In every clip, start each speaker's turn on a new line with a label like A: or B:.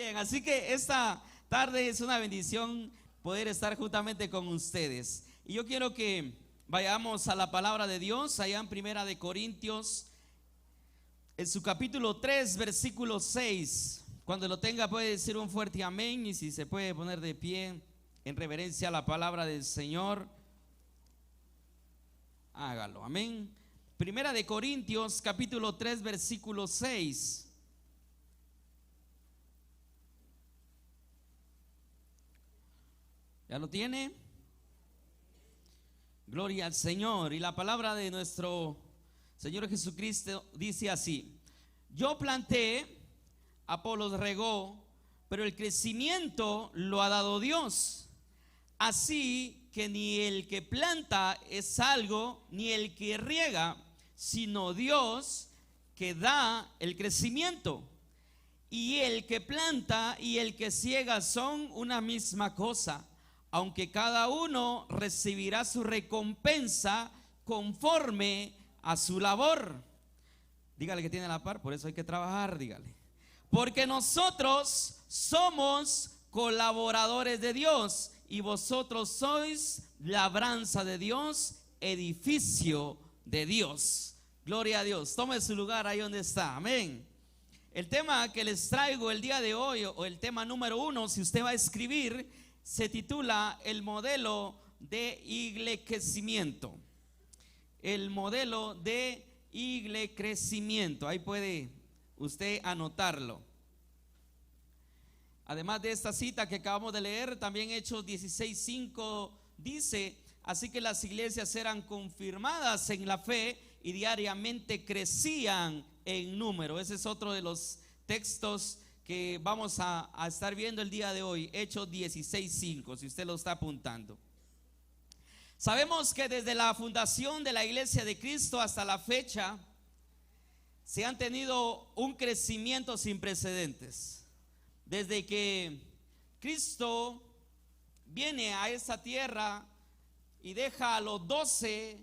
A: Bien, así que esta tarde es una bendición poder estar juntamente con ustedes. Y yo quiero que vayamos a la palabra de Dios, allá en Primera de Corintios, en su capítulo 3, versículo 6. Cuando lo tenga puede decir un fuerte amén, y si se puede poner de pie en reverencia a la palabra del Señor, hágalo, amén. Primera de Corintios, capítulo 3, versículo 6. ¿Ya lo tiene? Gloria al Señor. Y la palabra de nuestro Señor Jesucristo dice así: yo planté, Apolos regó, pero el crecimiento lo ha dado Dios. Así que ni el que planta es algo, ni el que riega, sino Dios que da el crecimiento. Y el que planta y el que ciega son una misma cosa, aunque cada uno recibirá su recompensa conforme a su labor. Dígale que tiene a la par, por eso hay que trabajar, dígale. Porque nosotros somos colaboradores de Dios y vosotros sois labranza de Dios, edificio de Dios. Gloria a Dios. Tome su lugar ahí donde está, amén. El tema que les traigo el día de hoy, o el tema número 1, si usted va a escribir, se titula el modelo de iglecrecimiento. El modelo de iglecrecimiento. Ahí puede usted anotarlo. Además de esta cita que acabamos de leer, también Hechos 16:5 dice: así que las iglesias eran confirmadas en la fe y diariamente crecían en número. Ese es otro de los textos que vamos a estar viendo el día de hoy, Hechos 16:5, si usted lo está apuntando. Sabemos que desde la fundación de la Iglesia de Cristo hasta la fecha se han tenido un crecimiento sin precedentes. Desde que Cristo viene a esta tierra y deja a los 12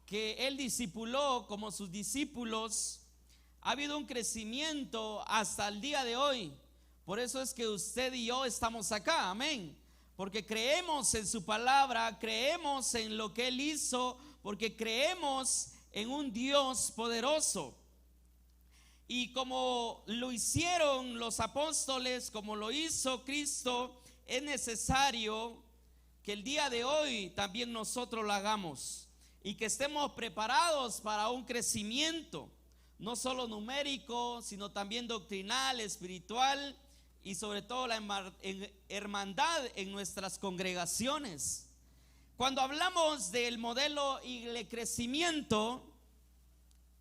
A: que Él discipuló como sus discípulos, ha habido un crecimiento hasta el día de hoy. Por eso es que usted y yo estamos acá, amén. Porque creemos en su palabra, creemos en lo que Él hizo, porque creemos en un Dios poderoso. Y como lo hicieron los apóstoles, como lo hizo Cristo, es necesario que el día de hoy también nosotros lo hagamos y que estemos preparados para un crecimiento, no solo numérico, sino también doctrinal, espiritual y sobre todo la hermandad en nuestras congregaciones. Cuando hablamos del modelo y el crecimiento,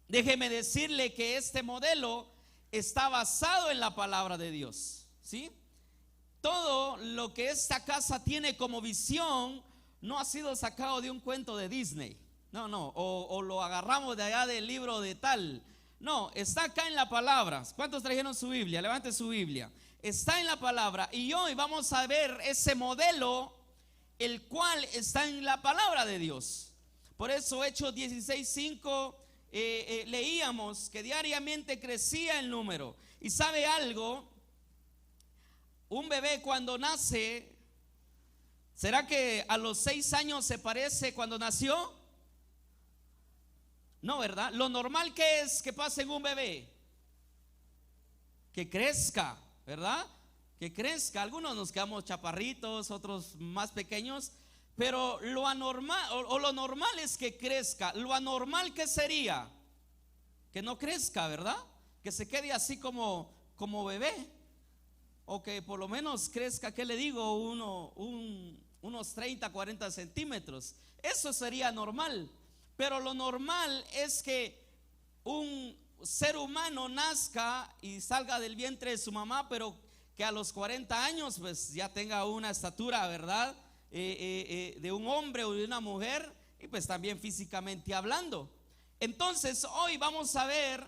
A: déjeme decirle que este modelo está basado en la palabra de Dios, ¿sí? Todo lo que esta casa tiene como visión no ha sido sacado de un cuento de Disney, no, o lo agarramos de allá del libro de tal. No, está acá en la palabra. ¿Cuántos trajeron su Biblia? Levante su Biblia. Está en la palabra. Y hoy vamos a ver ese modelo, el cual está en la palabra de Dios. Por eso Hechos 16:5 leíamos que diariamente crecía el número. Y sabe algo, un bebé cuando nace, ¿será que a los 6 años se parece cuando nació? No, ¿verdad? Lo normal que es que pase en un bebé, que crezca, ¿verdad? Que crezca. Algunos nos quedamos chaparritos, otros más pequeños, pero lo anormal o lo normal es que crezca. Lo anormal que sería que no crezca, ¿verdad? Que se quede así como bebé, o que por lo menos crezca, ¿qué le digo? Unos 30, 40 centímetros. Eso sería normal. Pero lo normal es que un ser humano nazca y salga del vientre de su mamá, pero que a los 40 años pues ya tenga una estatura, ¿verdad? De un hombre o de una mujer, y pues también físicamente hablando. Entonces hoy vamos a ver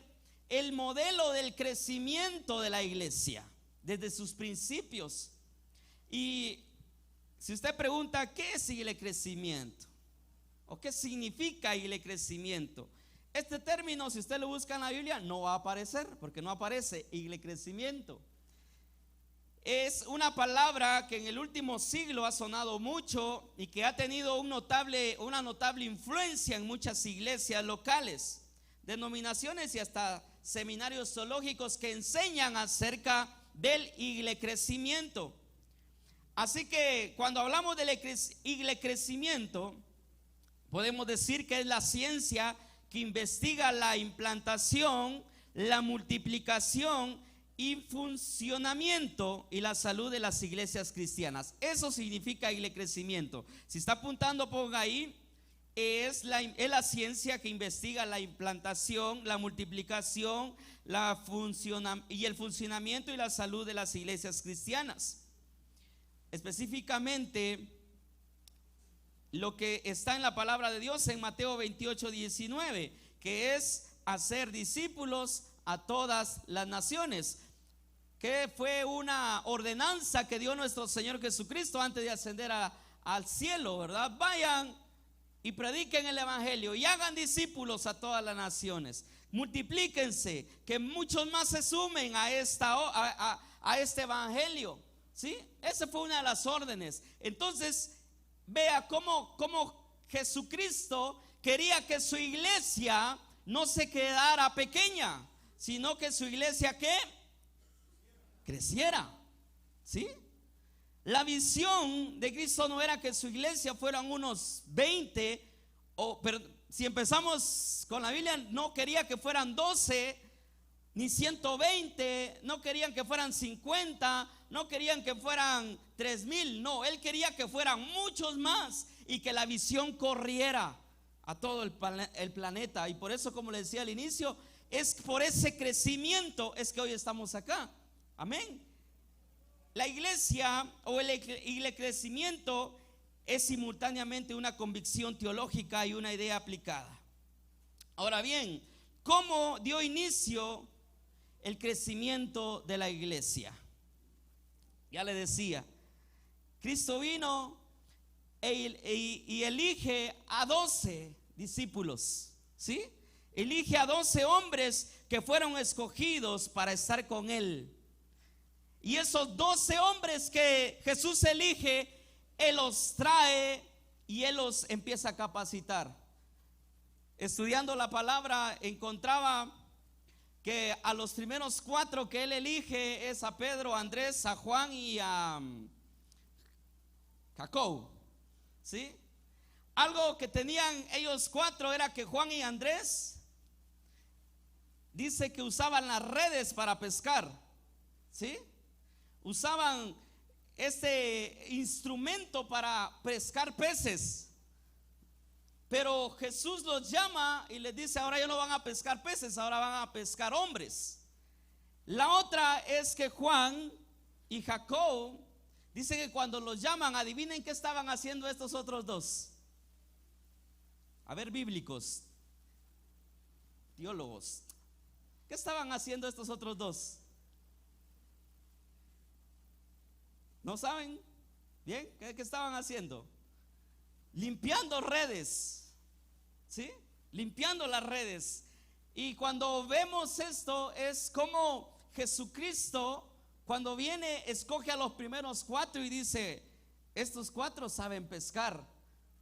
A: el modelo del crecimiento de la iglesia desde sus principios. Y si usted pregunta, ¿qué es el crecimiento? ¿O qué significa el crecimiento? Este término, si usted lo busca en la Biblia, no va a aparecer, porque no aparece el crecimiento. es una palabra que en el último siglo ha sonado mucho y que ha tenido una notable influencia en muchas iglesias locales, denominaciones y hasta seminarios teológicos que enseñan acerca del iglesimiento. Así que cuando hablamos del iglesimiento, podemos decir que es la ciencia que investiga la implantación, la multiplicación y funcionamiento y la salud de las iglesias cristianas. Eso significa iglesimiento. Si está apuntando, ponga ahí. Es la ciencia que investiga la implantación, la multiplicación, y el funcionamiento y la salud de las iglesias cristianas. Específicamente, lo que está en la palabra de Dios en Mateo 28:19, que es hacer discípulos a todas las naciones, que fue una ordenanza que dio nuestro Señor Jesucristo antes de ascender al cielo, ¿verdad? Vayan y prediquen el evangelio y hagan discípulos a todas las naciones. Multiplíquense, que muchos más se sumen a este evangelio, ¿sí? Esa fue una de las órdenes. Entonces, vea cómo Jesucristo quería que su iglesia no se quedara pequeña, sino que su iglesia, ¿qué? Creciera, ¿sí? La visión de Cristo no era que su iglesia fueran unos 20, pero si empezamos con la Biblia, no quería que fueran 12, ni 120, no querían que fueran 50, no querían que fueran 3,000, no, Él quería que fueran muchos más y que la visión corriera a todo el planeta. Y por eso, como les decía al inicio, es por ese crecimiento es que hoy estamos acá. Amén. La iglesia o el crecimiento es simultáneamente una convicción teológica y una idea aplicada. Ahora bien, ¿cómo dio inicio el crecimiento de la iglesia? Ya le decía, Cristo vino y elige a 12 discípulos, ¿sí? Elige a 12 hombres que fueron escogidos para estar con Él. Y esos 12 hombres que Jesús elige, Él los trae y Él los empieza a capacitar. Estudiando la palabra, encontraba que a los primeros 4 que Él elige es a Pedro, a Andrés, a Juan y a Jacob, ¿sí? Algo que tenían ellos 4 era que Juan y Andrés dice que usaban las redes para pescar, ¿sí? Usaban este instrumento para pescar peces. Pero Jesús los llama y les dice: ahora ya no van a pescar peces, ahora van a pescar hombres. La otra es que Juan y Jacob, dice que cuando los llaman, adivinen qué estaban haciendo estos otros 2. A ver, bíblicos, teólogos, ¿qué estaban haciendo estos otros 2? ¿No saben? ¿Bien? ¿Qué estaban haciendo? Limpiando redes, ¿sí? Limpiando las redes. Y cuando vemos esto, es como Jesucristo, cuando viene, escoge a los primeros 4 y dice: estos 4 saben pescar,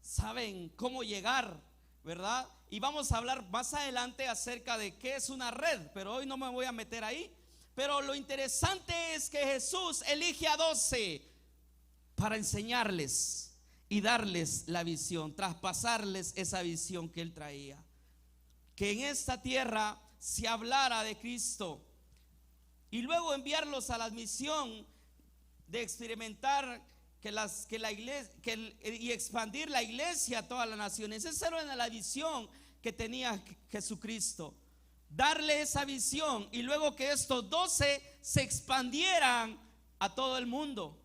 A: saben cómo llegar, ¿verdad? Y vamos a hablar más adelante acerca de qué es una red, pero hoy no me voy a meter ahí. Pero lo interesante es que Jesús elige a 12 para enseñarles y darles la visión, traspasarles esa visión que Él traía. Que en esta tierra se hablara de Cristo y luego enviarlos a la misión de experimentar y expandir la iglesia a todas las naciones. Esa era la visión que tenía Jesucristo. Darle esa visión y luego que estos 12 se expandieran a todo el mundo.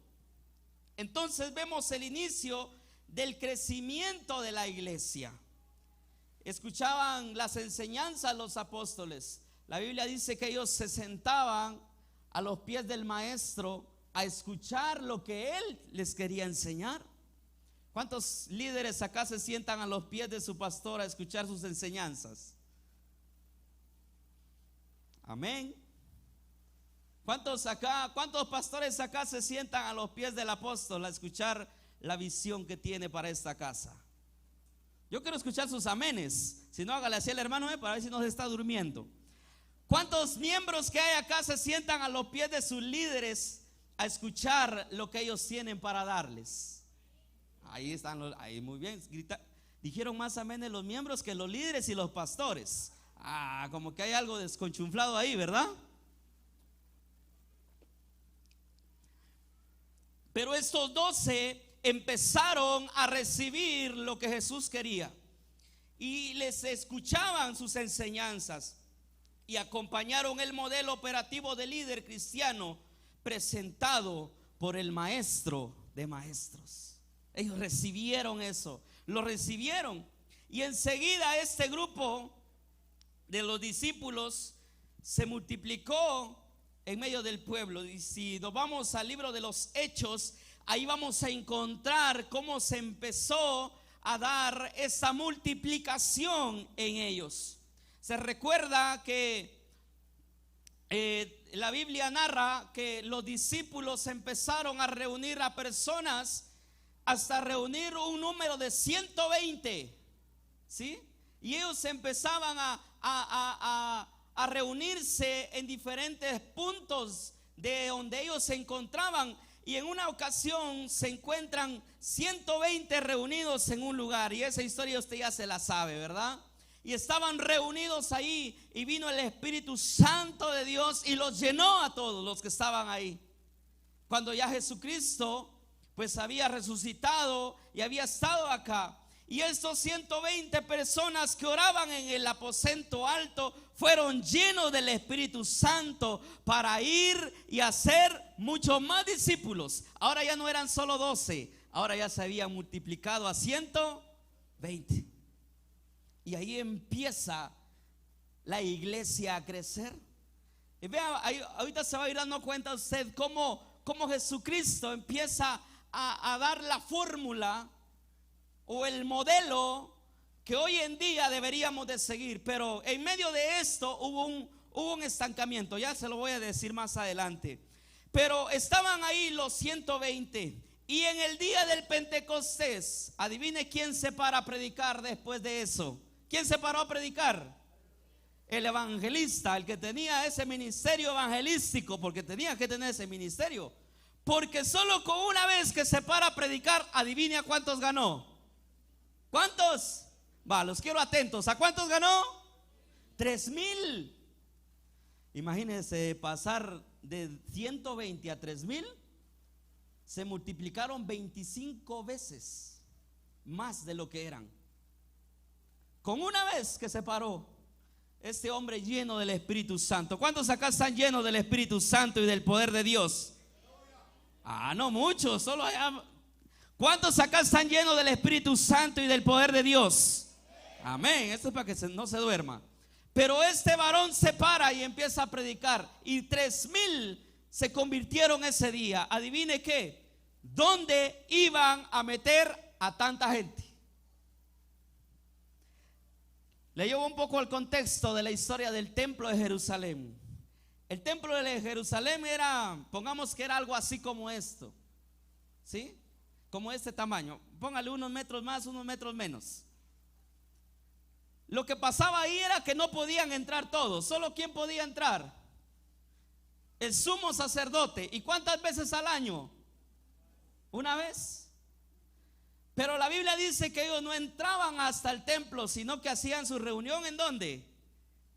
A: Entonces vemos el inicio del crecimiento de la iglesia. Escuchaban las enseñanzas los apóstoles. La Biblia dice que ellos se sentaban a los pies del maestro a escuchar lo que él les quería enseñar. ¿Cuántos líderes acá se sientan a los pies de su pastor a escuchar sus enseñanzas? Amén. ¿Cuántos pastores acá se sientan a los pies del apóstol a escuchar la visión que tiene para esta casa? Yo quiero escuchar sus amenes. Si no, hágale así al hermano para ver si no se está durmiendo. ¿Cuántos miembros que hay acá se sientan a los pies de sus líderes a escuchar lo que ellos tienen para darles? Ahí están, ahí muy bien. Dijeron más amenes los miembros que los líderes y los pastores. Como que hay algo desconchunflado ahí, ¿verdad? Pero estos 12 empezaron a recibir lo que Jesús quería y les escuchaban sus enseñanzas y acompañaron el modelo operativo de líder cristiano presentado por el maestro de maestros. Ellos recibieron eso, lo recibieron, y enseguida este grupo de los discípulos se multiplicó en medio del pueblo. Y si nos vamos al libro de los Hechos, ahí vamos a encontrar cómo se empezó a dar esa multiplicación en ellos. Se recuerda que la Biblia narra que los discípulos empezaron a reunir a personas hasta reunir un número de 120, ¿sí? Y ellos empezaban a reunirse en diferentes puntos de donde ellos se encontraban. Y en una ocasión se encuentran 120 reunidos en un lugar. Y esa historia usted ya se la sabe, ¿verdad? Y estaban reunidos ahí y vino el Espíritu Santo de Dios y los llenó a todos los que estaban ahí. Cuando ya Jesucristo pues había resucitado y había estado acá. Y estos 120 personas que oraban en el aposento alto fueron llenos del Espíritu Santo para ir y hacer muchos más discípulos. Ahora ya no eran solo 12, ahora ya se habían multiplicado a 120. Y ahí empieza la iglesia a crecer. Y vea, ahorita se va a ir dando cuenta usted cómo Jesucristo empieza a dar la fórmula o el modelo que hoy en día deberíamos de seguir. Pero en medio de esto hubo un estancamiento. Ya se lo voy a decir más adelante. Pero estaban ahí los 120. Y en el día del Pentecostés, adivine quién se para a predicar después de eso. ¿Quién se paró a predicar? El evangelista, el que tenía ese ministerio evangelístico, porque tenía que tener ese ministerio. Porque solo con una vez que se para a predicar, adivine a cuántos ganó. ¿Cuántos? Los quiero atentos. ¿A cuántos ganó? 3,000. Imagínense pasar de 120 a 3,000. Se multiplicaron 25 veces más de lo que eran. Con una vez que se paró este hombre lleno del Espíritu Santo. ¿Cuántos acá están llenos del Espíritu Santo y del poder de Dios? No muchos, solo allá. ¿Cuántos acá están llenos del Espíritu Santo y del poder de Dios? Amén. Esto es para que no se duerma. Pero este varón se para y empieza a predicar. Y 3,000 se convirtieron ese día. Adivine qué. ¿Dónde iban a meter a tanta gente? Le llevo un poco al contexto de la historia del templo de Jerusalén. El templo de Jerusalén era, pongamos que era algo así como esto, ¿sí? Como este tamaño. Póngale unos metros más, unos metros menos. Lo que pasaba ahí era que no podían entrar todos. ¿Solo quién podía entrar? El sumo sacerdote. ¿Y cuántas veces al año? Una vez. Pero la Biblia dice que ellos no entraban hasta el templo, sino que hacían su reunión ¿en dónde?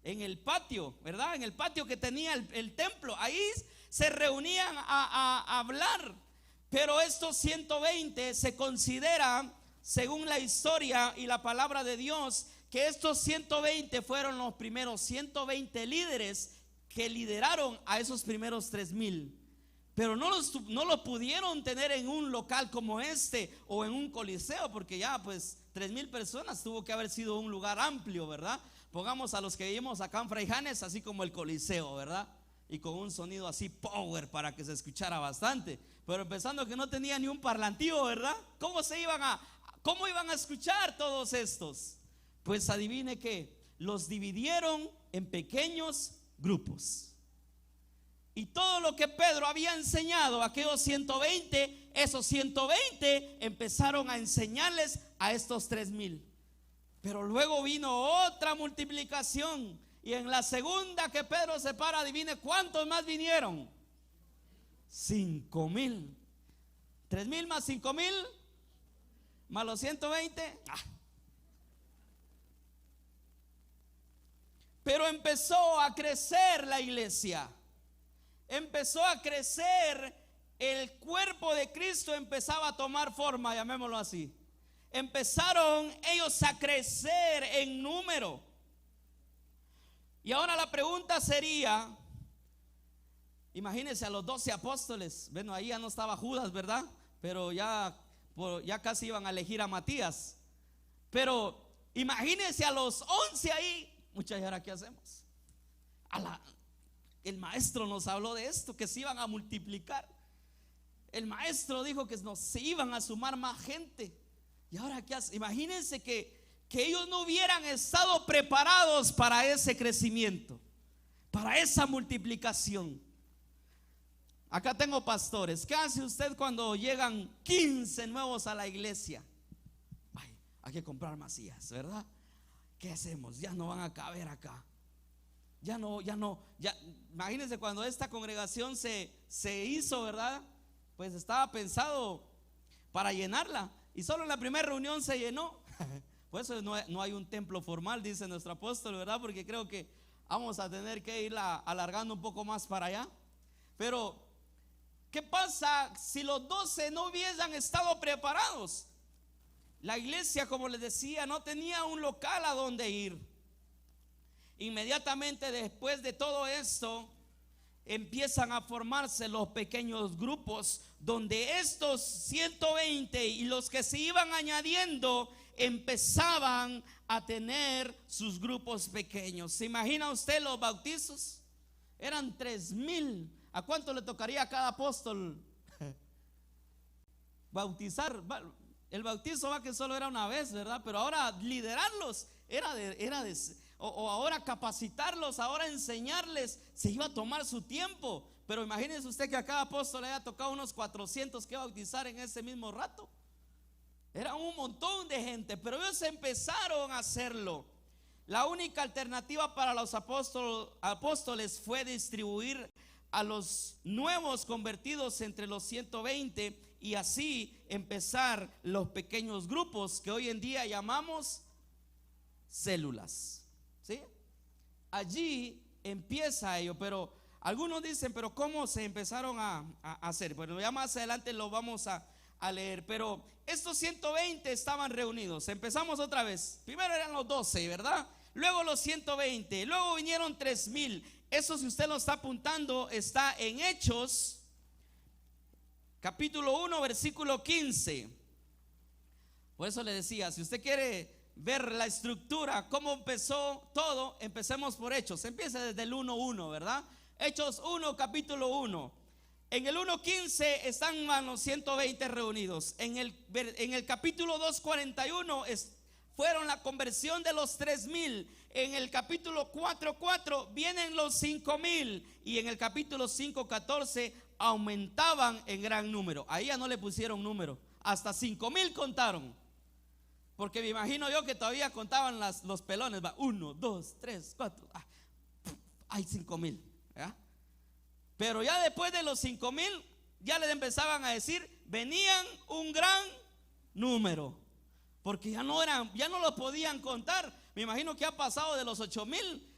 A: En el patio, ¿verdad? En el patio que tenía el templo. Ahí se reunían a hablar. Pero estos 120 se considera, según la historia y la palabra de Dios, que estos 120 fueron los primeros 120 líderes que lideraron a esos primeros 3,000. Pero no lo pudieron tener en un local como este o en un coliseo, porque ya pues 3,000 personas tuvo que haber sido un lugar amplio, ¿verdad? Pongamos a los que vivimos acá en Fray Janes, así como el coliseo, ¿verdad? Y con un sonido así power para que se escuchara bastante. Pero empezando que no tenía ni un parlantío, ¿verdad? ¿Cómo iban a escuchar todos estos? Pues adivine que los dividieron en pequeños grupos. Y todo lo que Pedro había enseñado, aquellos 120, esos 120 empezaron a enseñarles a estos 3,000. Pero luego vino otra multiplicación. Y en la segunda que Pedro se para, adivine cuántos más vinieron. 5,000. 3,000 más 5,000 más los 120. Pero empezó a crecer la iglesia. Empezó a crecer, el cuerpo de Cristo empezaba a tomar forma, llamémoslo así. Empezaron ellos a crecer en número. Y ahora la pregunta sería, imagínense a los 12 apóstoles. Bueno, ahí ya no estaba Judas, ¿verdad? Pero ya casi iban a elegir a Matías. Pero imagínense a los 11 ahí. Muchachos, ¿y ahora qué hacemos? El maestro nos habló de esto, que se iban a multiplicar. El maestro dijo que se iban a sumar más gente. ¿Y ahora qué hace? Imagínense que ellos no hubieran estado preparados para ese crecimiento, para esa multiplicación. Acá tengo pastores. ¿Qué hace usted cuando llegan 15 nuevos a la iglesia? Ay, hay que comprar masías, ¿verdad? ¿Qué hacemos? Ya no van a caber acá. Ya no. Imagínense cuando esta congregación se hizo, ¿verdad? Pues estaba pensado para llenarla. Y solo en la primera reunión se llenó. Por eso no hay un templo formal, dice nuestro apóstol, ¿verdad? Porque creo que vamos a tener que irla alargando un poco más para allá. Pero, ¿qué pasa si los 12 no hubiesen estado preparados? La iglesia, como les decía, no tenía un local a donde ir. Inmediatamente después de todo esto, empiezan a formarse los pequeños grupos, donde estos 120 y los que se iban añadiendo empezaban a tener sus grupos pequeños. ¿Se imagina usted los bautizos? Eran 3,000. ¿A cuánto le tocaría a cada apóstol bautizar? El bautizo va que solo era una vez, ¿verdad? Pero ahora liderarlos o ahora capacitarlos, ahora enseñarles, se iba a tomar su tiempo. Pero imagínese usted que a cada apóstol le haya tocado unos 400 que bautizar en ese mismo rato. Era un montón de gente, pero ellos empezaron a hacerlo. La única alternativa para los apóstoles fue distribuir a los nuevos convertidos entre los 120 y así empezar los pequeños grupos que hoy en día llamamos células. ¿Sí? Allí empieza ello, pero algunos dicen, pero ¿cómo se empezaron a hacer? Bueno, ya más adelante lo vamos a leer, pero estos 120 estaban reunidos. Empezamos otra vez. Primero eran los 12, ¿verdad? Luego los 120, luego vinieron 3,000. Eso, si usted lo está apuntando, está en Hechos capítulo 1 versículo 15. Por eso le decía, si usted quiere ver la estructura, cómo empezó todo, empecemos por Hechos. Empieza desde el 1:1, ¿verdad? Hechos 1, capítulo 1. En el 1:15 están los 120 reunidos. En el capítulo 2:41 fueron la conversión de los 3,000. En el capítulo 4:4 vienen los 5,000. Y en el capítulo 5:14 aumentaban en gran número. Ahí ya no le pusieron número, hasta 5,000 contaron. Porque me imagino yo que todavía contaban los pelones. Va 1, 2, 3, 4. Hay 5,000. Pero ya después de los 5,000, ya les empezaban a decir, venían un gran número. Porque ya no lo podían contar. Me imagino que ha pasado de los 8,000.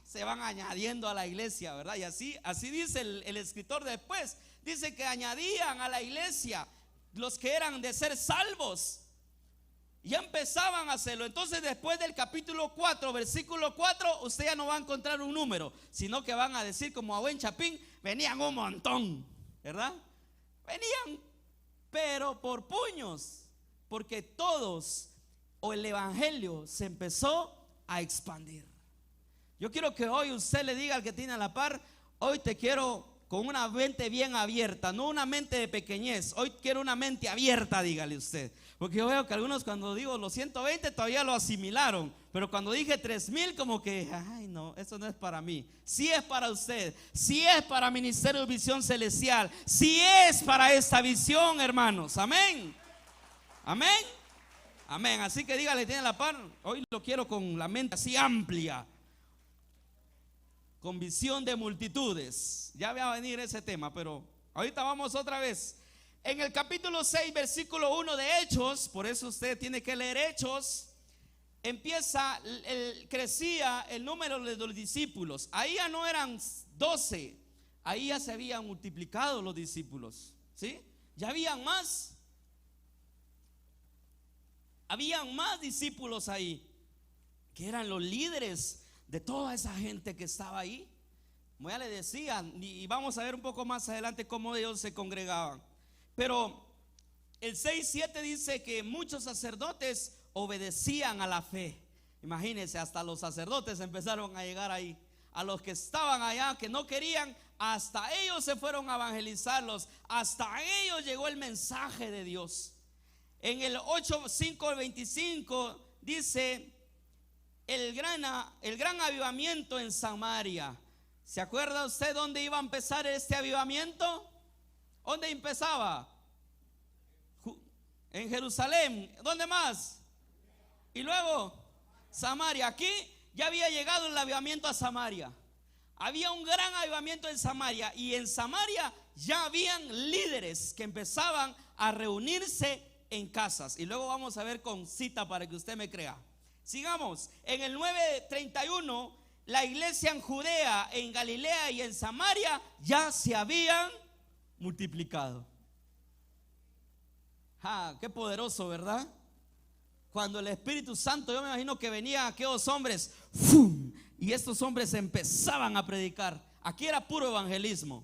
A: Se van añadiendo a la iglesia, ¿verdad? Y así dice el escritor después. Dice que añadían a la iglesia los que eran de ser salvos. Ya empezaban a hacerlo. Entonces después del capítulo 4, versículo 4, usted ya no va a encontrar un número, sino que van a decir como a buen chapín, venían un montón, ¿verdad? Venían, pero por puños, porque todos, o el evangelio se empezó a expandir. Yo quiero que hoy usted le diga al que tiene a la par, hoy te quiero con una mente bien abierta, no una mente de pequeñez. Hoy quiero una mente abierta, dígale usted. Porque yo veo que algunos cuando digo los 120 todavía lo asimilaron, Pero cuando dije 3,000, como que, ay no, eso no es para mí. Sí es para usted, sí es para Ministerio de Visión Celestial, sí es para esta visión, hermanos. Amén. Amén. Amén. Así que dígale, tiene la par. Hoy lo quiero con la mente así amplia, con visión de multitudes. Ya va a venir ese tema, pero ahorita vamos otra vez. En el capítulo 6, versículo 1 de Hechos, por eso usted tiene que leer Hechos. Crecía el número de los discípulos. Ahí ya no eran 12, ahí ya se habían multiplicado los discípulos, ¿sí? Ya habían más discípulos ahí, que eran los líderes de toda esa gente que estaba ahí. Como ya le decía, y vamos a ver un poco más adelante cómo ellos se congregaban. Pero el 6:7 dice que muchos sacerdotes obedecían a la fe. Imagínense, hasta los sacerdotes empezaron a llegar ahí. A los que estaban allá, que no querían, hasta ellos se fueron a evangelizarlos. Hasta ellos llegó el mensaje de Dios. En el 8:5 al 25 dice el gran avivamiento en Samaria. ¿Se acuerda usted dónde iba a empezar este avivamiento? ¿Dónde empezaba? En Jerusalén. ¿Dónde más? Y luego Samaria. Aquí ya había llegado el avivamiento a Samaria. Había un gran avivamiento en Samaria. Y en Samaria ya habían líderes que empezaban a reunirse en casas. Y luego vamos a ver con cita para que usted me crea. Sigamos. En el 9:31, la iglesia en Judea, en Galilea y en Samaria ya se habían multiplicado. Qué poderoso, ¿verdad? Cuando el Espíritu Santo, yo me imagino que venían aquellos hombres, ¡fum!, y estos hombres empezaban a predicar. Aquí era puro evangelismo.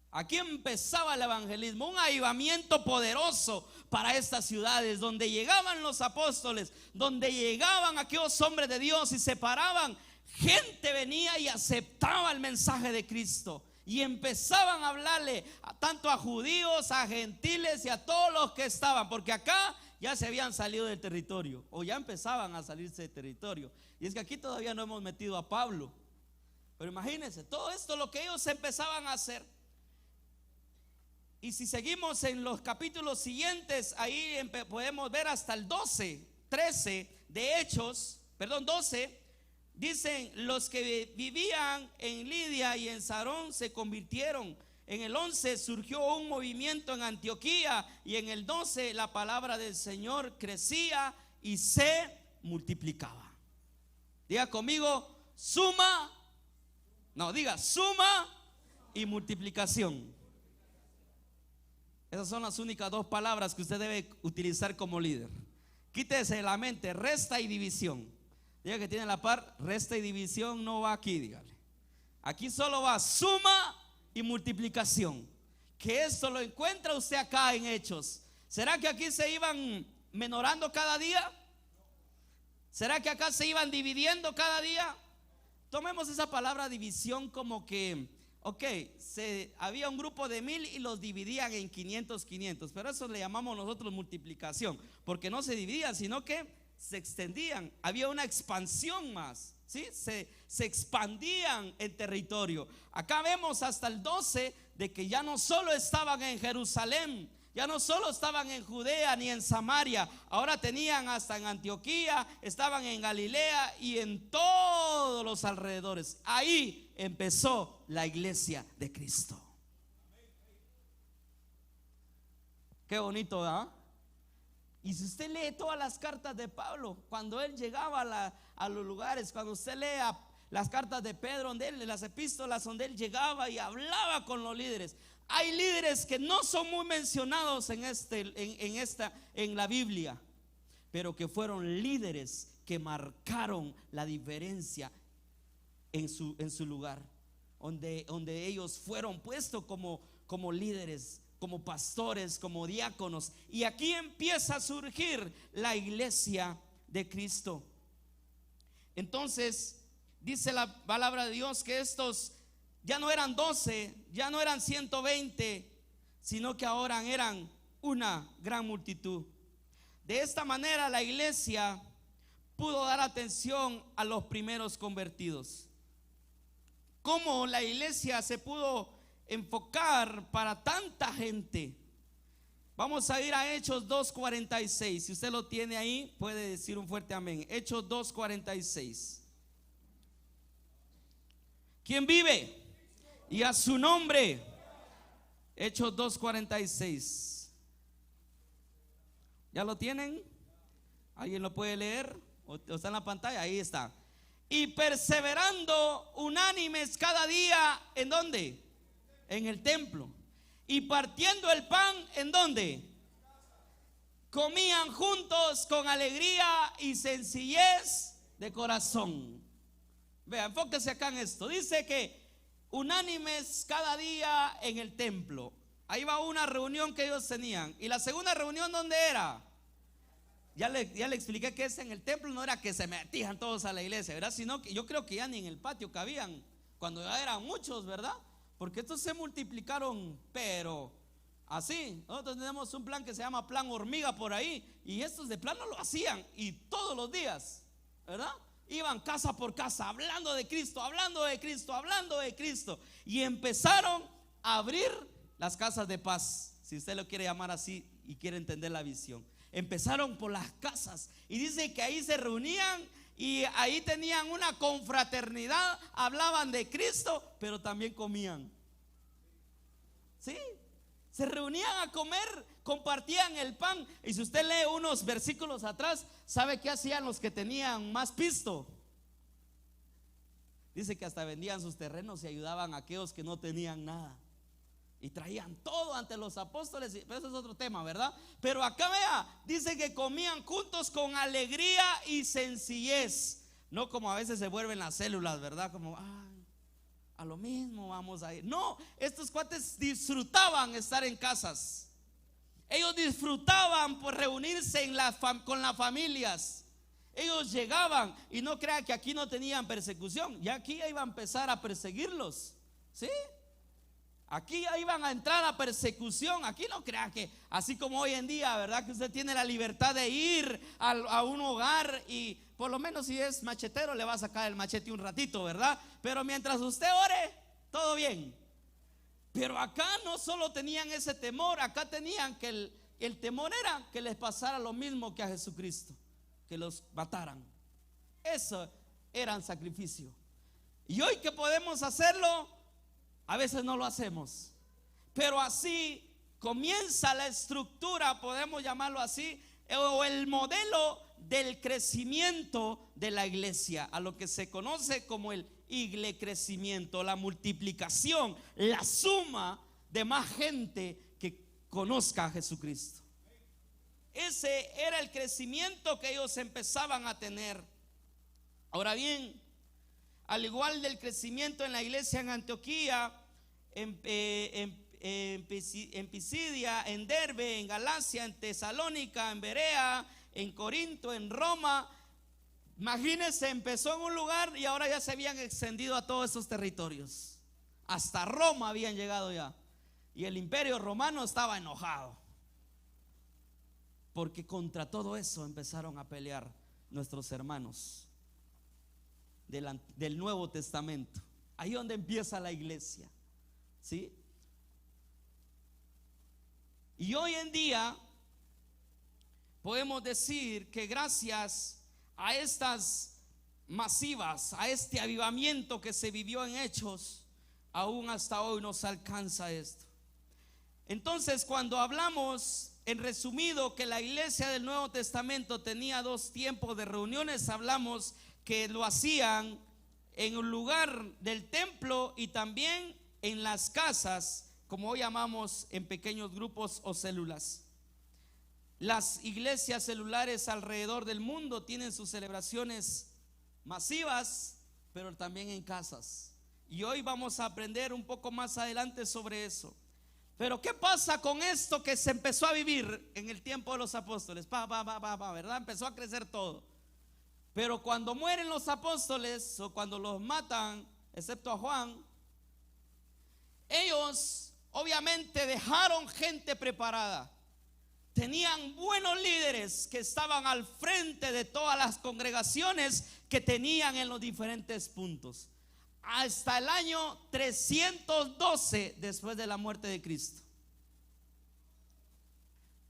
A: Aquí empezaba el evangelismo, un avivamiento poderoso para estas ciudades, donde llegaban los apóstoles, donde llegaban aquellos hombres de Dios y se paraban. Gente venía y aceptaba el mensaje de Cristo y empezaban a hablarle tanto a judíos, a gentiles y a todos los que estaban, porque acá ya se habían salido del territorio, o ya empezaban a salirse del territorio. Y es que aquí todavía no hemos metido a Pablo. Pero imagínense, todo esto lo que ellos empezaban a hacer. Y si seguimos en los capítulos siguientes, ahí podemos ver hasta el 13 de Hechos, 12. Dicen, los que vivían en Lidia y en Sarón se convirtieron. En el 11 surgió un movimiento en Antioquía. Y en el 12 la palabra del Señor crecía y se multiplicaba. Diga conmigo, suma y multiplicación. Esas son las únicas dos palabras que usted debe utilizar como líder. Quítese de la mente resta y división. Diga que tiene la par, resta y división no va aquí, dígale. Aquí solo va suma y multiplicación. Que esto lo encuentra usted acá en Hechos. ¿Será que aquí se iban menorando cada día? ¿Será que acá se iban dividiendo cada día? Tomemos esa palabra división como que, había un grupo de 1000 y los dividían en 500, pero eso le llamamos nosotros multiplicación, porque no se dividían, sino que se extendían, había una expansión más, ¿sí? Se expandían en territorio. Acá vemos hasta el 12 de que ya no solo estaban en Jerusalén, ya no solo estaban en Judea ni en Samaria, ahora tenían hasta en Antioquía, estaban en Galilea y en todos los alrededores. Ahí empezó la iglesia de Cristo. Qué bonito, ¿verdad? Y si usted lee todas las cartas de Pablo, cuando él llegaba a los lugares, cuando usted lea las cartas de Pedro, las epístolas donde él llegaba y hablaba con los líderes. Hay líderes que no son muy mencionados en la Biblia, pero que fueron líderes que marcaron la diferencia en su lugar, donde ellos fueron puestos como líderes, como pastores, como diáconos. Y aquí empieza a surgir la iglesia de Cristo. Entonces dice la palabra de Dios que estos ya no eran 12, ya no eran 120, sino que ahora eran una gran multitud. De esta manera la iglesia pudo dar atención a los primeros convertidos. ¿Cómo la iglesia se pudo enfocar para tanta gente? Vamos a ir a Hechos 2:46. Si usted lo tiene ahí, puede decir un fuerte amén. Hechos 2:46. ¿Quién vive? Y a su nombre. Hechos 2:46. ¿Ya lo tienen? ¿Alguien lo puede leer? ¿O está en la pantalla? Ahí está. Y perseverando unánimes cada día, ¿en dónde? En el templo. Y partiendo el pan, ¿en dónde? Comían juntos con alegría y sencillez de corazón. Vea, enfóquese acá en esto. Dice que unánimes cada día en el templo. Ahí va una reunión que ellos tenían. Y la segunda reunión, ¿dónde era? Ya le expliqué que en el templo no era que se metían todos a la iglesia, ¿verdad? Sino que yo creo que ya ni en el patio cabían, cuando ya eran muchos, ¿verdad? Porque estos se multiplicaron, pero así. Nosotros tenemos un plan que se llama plan hormiga por ahí, y estos de plano lo hacían, y todos los días, ¿verdad? Iban casa por casa hablando de Cristo, hablando de Cristo, hablando de Cristo, y empezaron a abrir las casas de paz, si usted lo quiere llamar así y quiere entender la visión. Empezaron por las casas, y dice que ahí se reunían y ahí tenían una confraternidad, hablaban de Cristo, pero también comían. Sí, se reunían a comer, compartían el pan. Y si usted lee unos versículos atrás, ¿sabe qué hacían los que tenían más pisto? Dice que hasta vendían sus terrenos y ayudaban a aquellos que no tenían nada. Y traían todo ante los apóstoles, pero eso es otro tema, ¿verdad? Pero acá vea, dice que comían juntos con alegría y sencillez. No como a veces se vuelven las células, ¿verdad? Como, a lo mismo vamos a ir. No, estos cuates disfrutaban estar en casas. Ellos disfrutaban por reunirse con las familias. Ellos llegaban, y no crea que aquí no tenían persecución. Ya aquí iba a empezar a perseguirlos, ¿sí? Aquí iban a entrar a persecución. Aquí no crea que así como hoy en día, ¿verdad? Que usted tiene la libertad de ir a un hogar y por lo menos si es machetero le va a sacar el machete un ratito, ¿verdad? Pero mientras usted ore, todo bien. Pero acá no solo tenían ese temor, acá tenían que el temor era que les pasara lo mismo que a Jesucristo, que los mataran. Eso era sacrificio. Y hoy que podemos hacerlo, a veces no lo hacemos, pero así comienza la estructura, podemos llamarlo así, o el modelo del crecimiento de la iglesia, a lo que se conoce como el iglecrecimiento, la multiplicación, la suma de más gente que conozca a Jesucristo. Ese era el crecimiento que ellos empezaban a tener. Ahora bien, al igual del crecimiento en la iglesia en Antioquía, en Pisidia, en Derbe, en Galacia, en Tesalónica, en Berea, en Corinto, en Roma. Imagínense, empezó en un lugar y ahora ya se habían extendido a todos esos territorios. Hasta Roma habían llegado ya. Y el imperio romano estaba enojado, porque contra todo eso empezaron a pelear nuestros hermanos del Nuevo Testamento. Ahí donde empieza la iglesia, ¿sí? Y hoy en día podemos decir que gracias a estas masivas, a este avivamiento que se vivió en Hechos, aún hasta hoy nos alcanza esto. Entonces, cuando hablamos en resumido que la iglesia del Nuevo Testamento tenía dos tiempos de reuniones, hablamos que lo hacían en un lugar del templo y también en las casas, como hoy llamamos, en pequeños grupos o células. Las iglesias celulares alrededor del mundo tienen sus celebraciones masivas, pero también en casas. Y hoy vamos a aprender un poco más adelante sobre eso. Pero ¿qué pasa con esto que se empezó a vivir en el tiempo de los apóstoles? ¿Verdad? Empezó a crecer todo. Pero cuando mueren los apóstoles o cuando los matan, excepto a Juan, ellos obviamente dejaron gente preparada. tenían buenos líderes que estaban al frente de todas las congregaciones que tenían en los diferentes puntos. Hasta el año 312 después de la muerte de Cristo.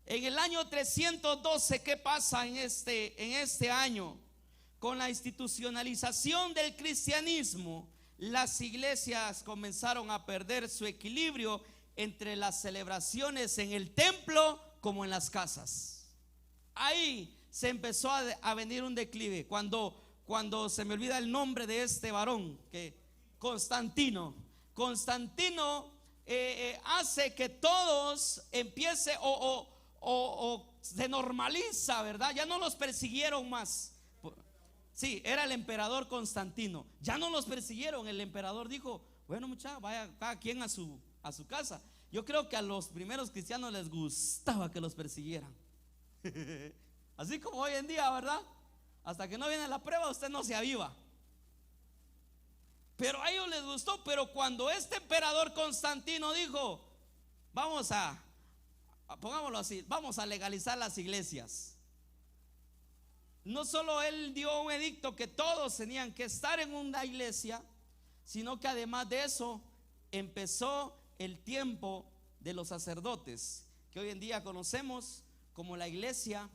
A: En el año 312, ¿qué pasa en este año? Con la institucionalización del cristianismo, las iglesias comenzaron a perder su equilibrio entre las celebraciones en el templo como en las casas. Ahí se empezó a venir un declive. Cuando se me olvida el nombre de este varón, que Constantino hace que todos empiece o se normaliza, ¿verdad? Ya no los persiguieron más. Sí, era el emperador Constantino. Ya no los persiguieron. El emperador dijo: bueno, muchachos, vaya cada quien a su casa. Yo creo que a los primeros cristianos les gustaba que los persiguieran. Así como hoy en día, ¿verdad? Hasta que no viene la prueba, usted no se aviva. Pero a ellos les gustó. Pero cuando este emperador Constantino dijo: pongámoslo así, vamos a legalizar las iglesias. No solo él dio un edicto que todos tenían que estar en una iglesia, sino que además de eso empezó el tiempo de los sacerdotes, que hoy en día conocemos como la iglesia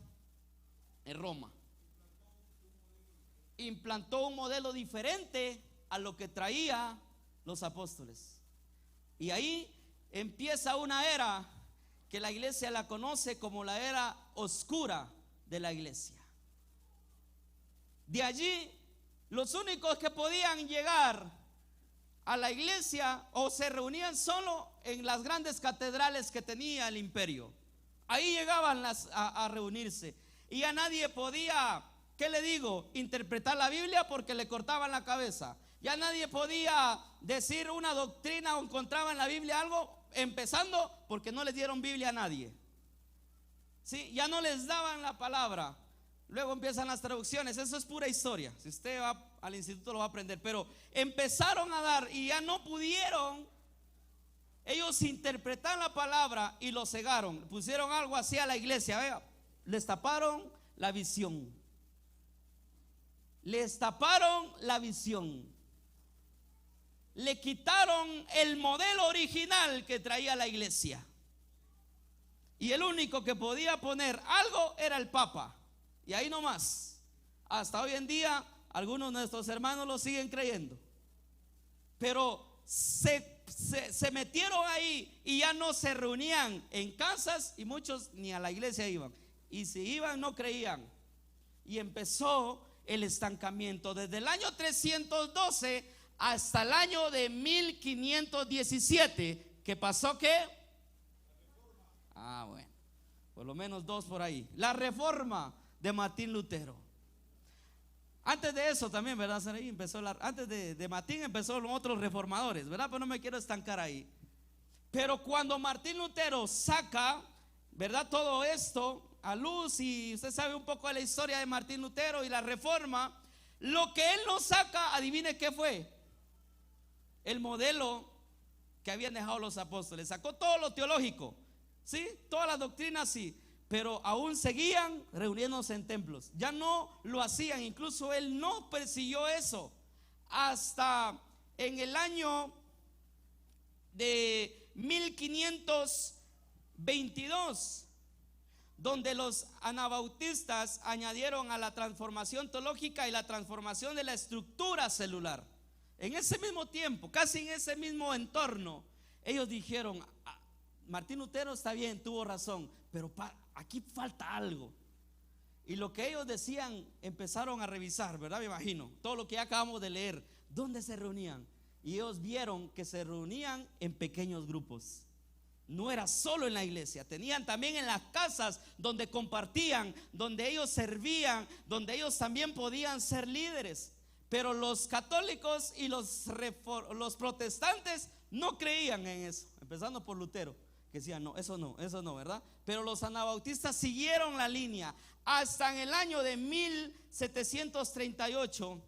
A: en Roma. Implantó un modelo diferente a lo que traía los apóstoles. Y ahí empieza una era que la iglesia la conoce como la era oscura de la iglesia. De allí, los únicos que podían llegar a la iglesia o se reunían solo en las grandes catedrales que tenía el imperio. Ahí llegaban a reunirse. Y ya nadie podía, ¿qué le digo?, interpretar la Biblia porque le cortaban la cabeza. Ya nadie podía decir una doctrina o encontraba en la Biblia algo, empezando porque no les dieron Biblia a nadie. ¿Sí? Ya no les daban la palabra. Luego empiezan las traducciones. Eso es pura historia. Si usted va al instituto lo va a aprender. Pero empezaron a dar y ya no pudieron ellos interpretar la palabra y lo cegaron. Pusieron algo así a la iglesia. Vea, les taparon la visión. Les taparon la visión. Le quitaron el modelo original que traía la iglesia. Y el único que podía poner algo era el Papa. Y ahí nomás. Hasta hoy en día algunos de nuestros hermanos lo siguen creyendo. Pero se metieron ahí y ya no se reunían en casas y muchos ni a la iglesia iban. Y si iban no creían. Y empezó el estancamiento desde el año 312 hasta el año de 1517. ¿Qué pasó? ¿Qué? Bueno, por lo menos dos por ahí. La reforma de Martín Lutero. Antes de eso también, ¿verdad? Antes de Martín empezó los otros reformadores, ¿verdad? Pero no me quiero estancar ahí. Pero cuando Martín Lutero saca, ¿verdad?, todo esto a luz, y usted sabe un poco de la historia de Martín Lutero y la reforma, lo que él nos saca, adivine qué fue. El modelo que habían dejado los apóstoles. Sacó todo lo teológico, ¿sí? Todas las doctrinas, sí. Pero aún seguían reuniéndose en templos. Ya no lo hacían. Incluso él no persiguió eso hasta en el año de 1522, donde los anabautistas añadieron a la transformación teológica y la transformación de la estructura celular. En ese mismo tiempo, casi en ese mismo entorno, ellos dijeron: Martín Lutero está bien, tuvo razón, pero aquí falta algo. Y lo que ellos decían, empezaron a revisar, ¿verdad? Me imagino, todo lo que ya acabamos de leer. ¿Dónde se reunían? Y ellos vieron que se reunían en pequeños grupos. No era solo en la iglesia, tenían también en las casas donde compartían, donde ellos servían, donde ellos también podían ser líderes. Pero los católicos y los protestantes no creían en eso, empezando por Lutero, que decían: no, eso no, ¿verdad? Pero los anabautistas siguieron la línea hasta en el año de 1738,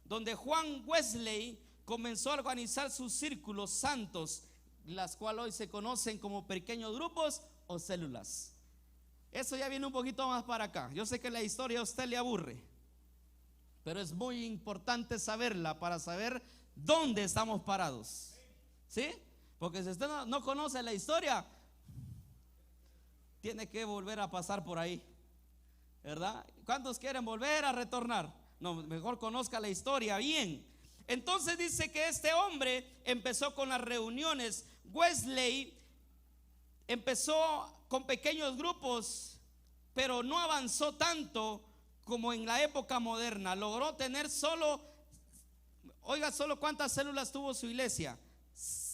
A: donde Juan Wesley comenzó a organizar sus círculos santos, las cuales hoy se conocen como pequeños grupos o células. Eso ya viene un poquito más para acá. Yo sé que la historia a usted le aburre, pero es muy importante saberla para saber dónde estamos parados. ¿Sí? Porque si usted no conoce la historia, tiene que volver a pasar por ahí, ¿verdad? ¿Cuántos quieren volver a retornar? No, mejor conozca la historia bien. Entonces dice que este hombre empezó con las reuniones. Wesley empezó con pequeños grupos, pero no avanzó tanto como en la época moderna. Logró tener solo, oiga, solo cuántas células tuvo su iglesia.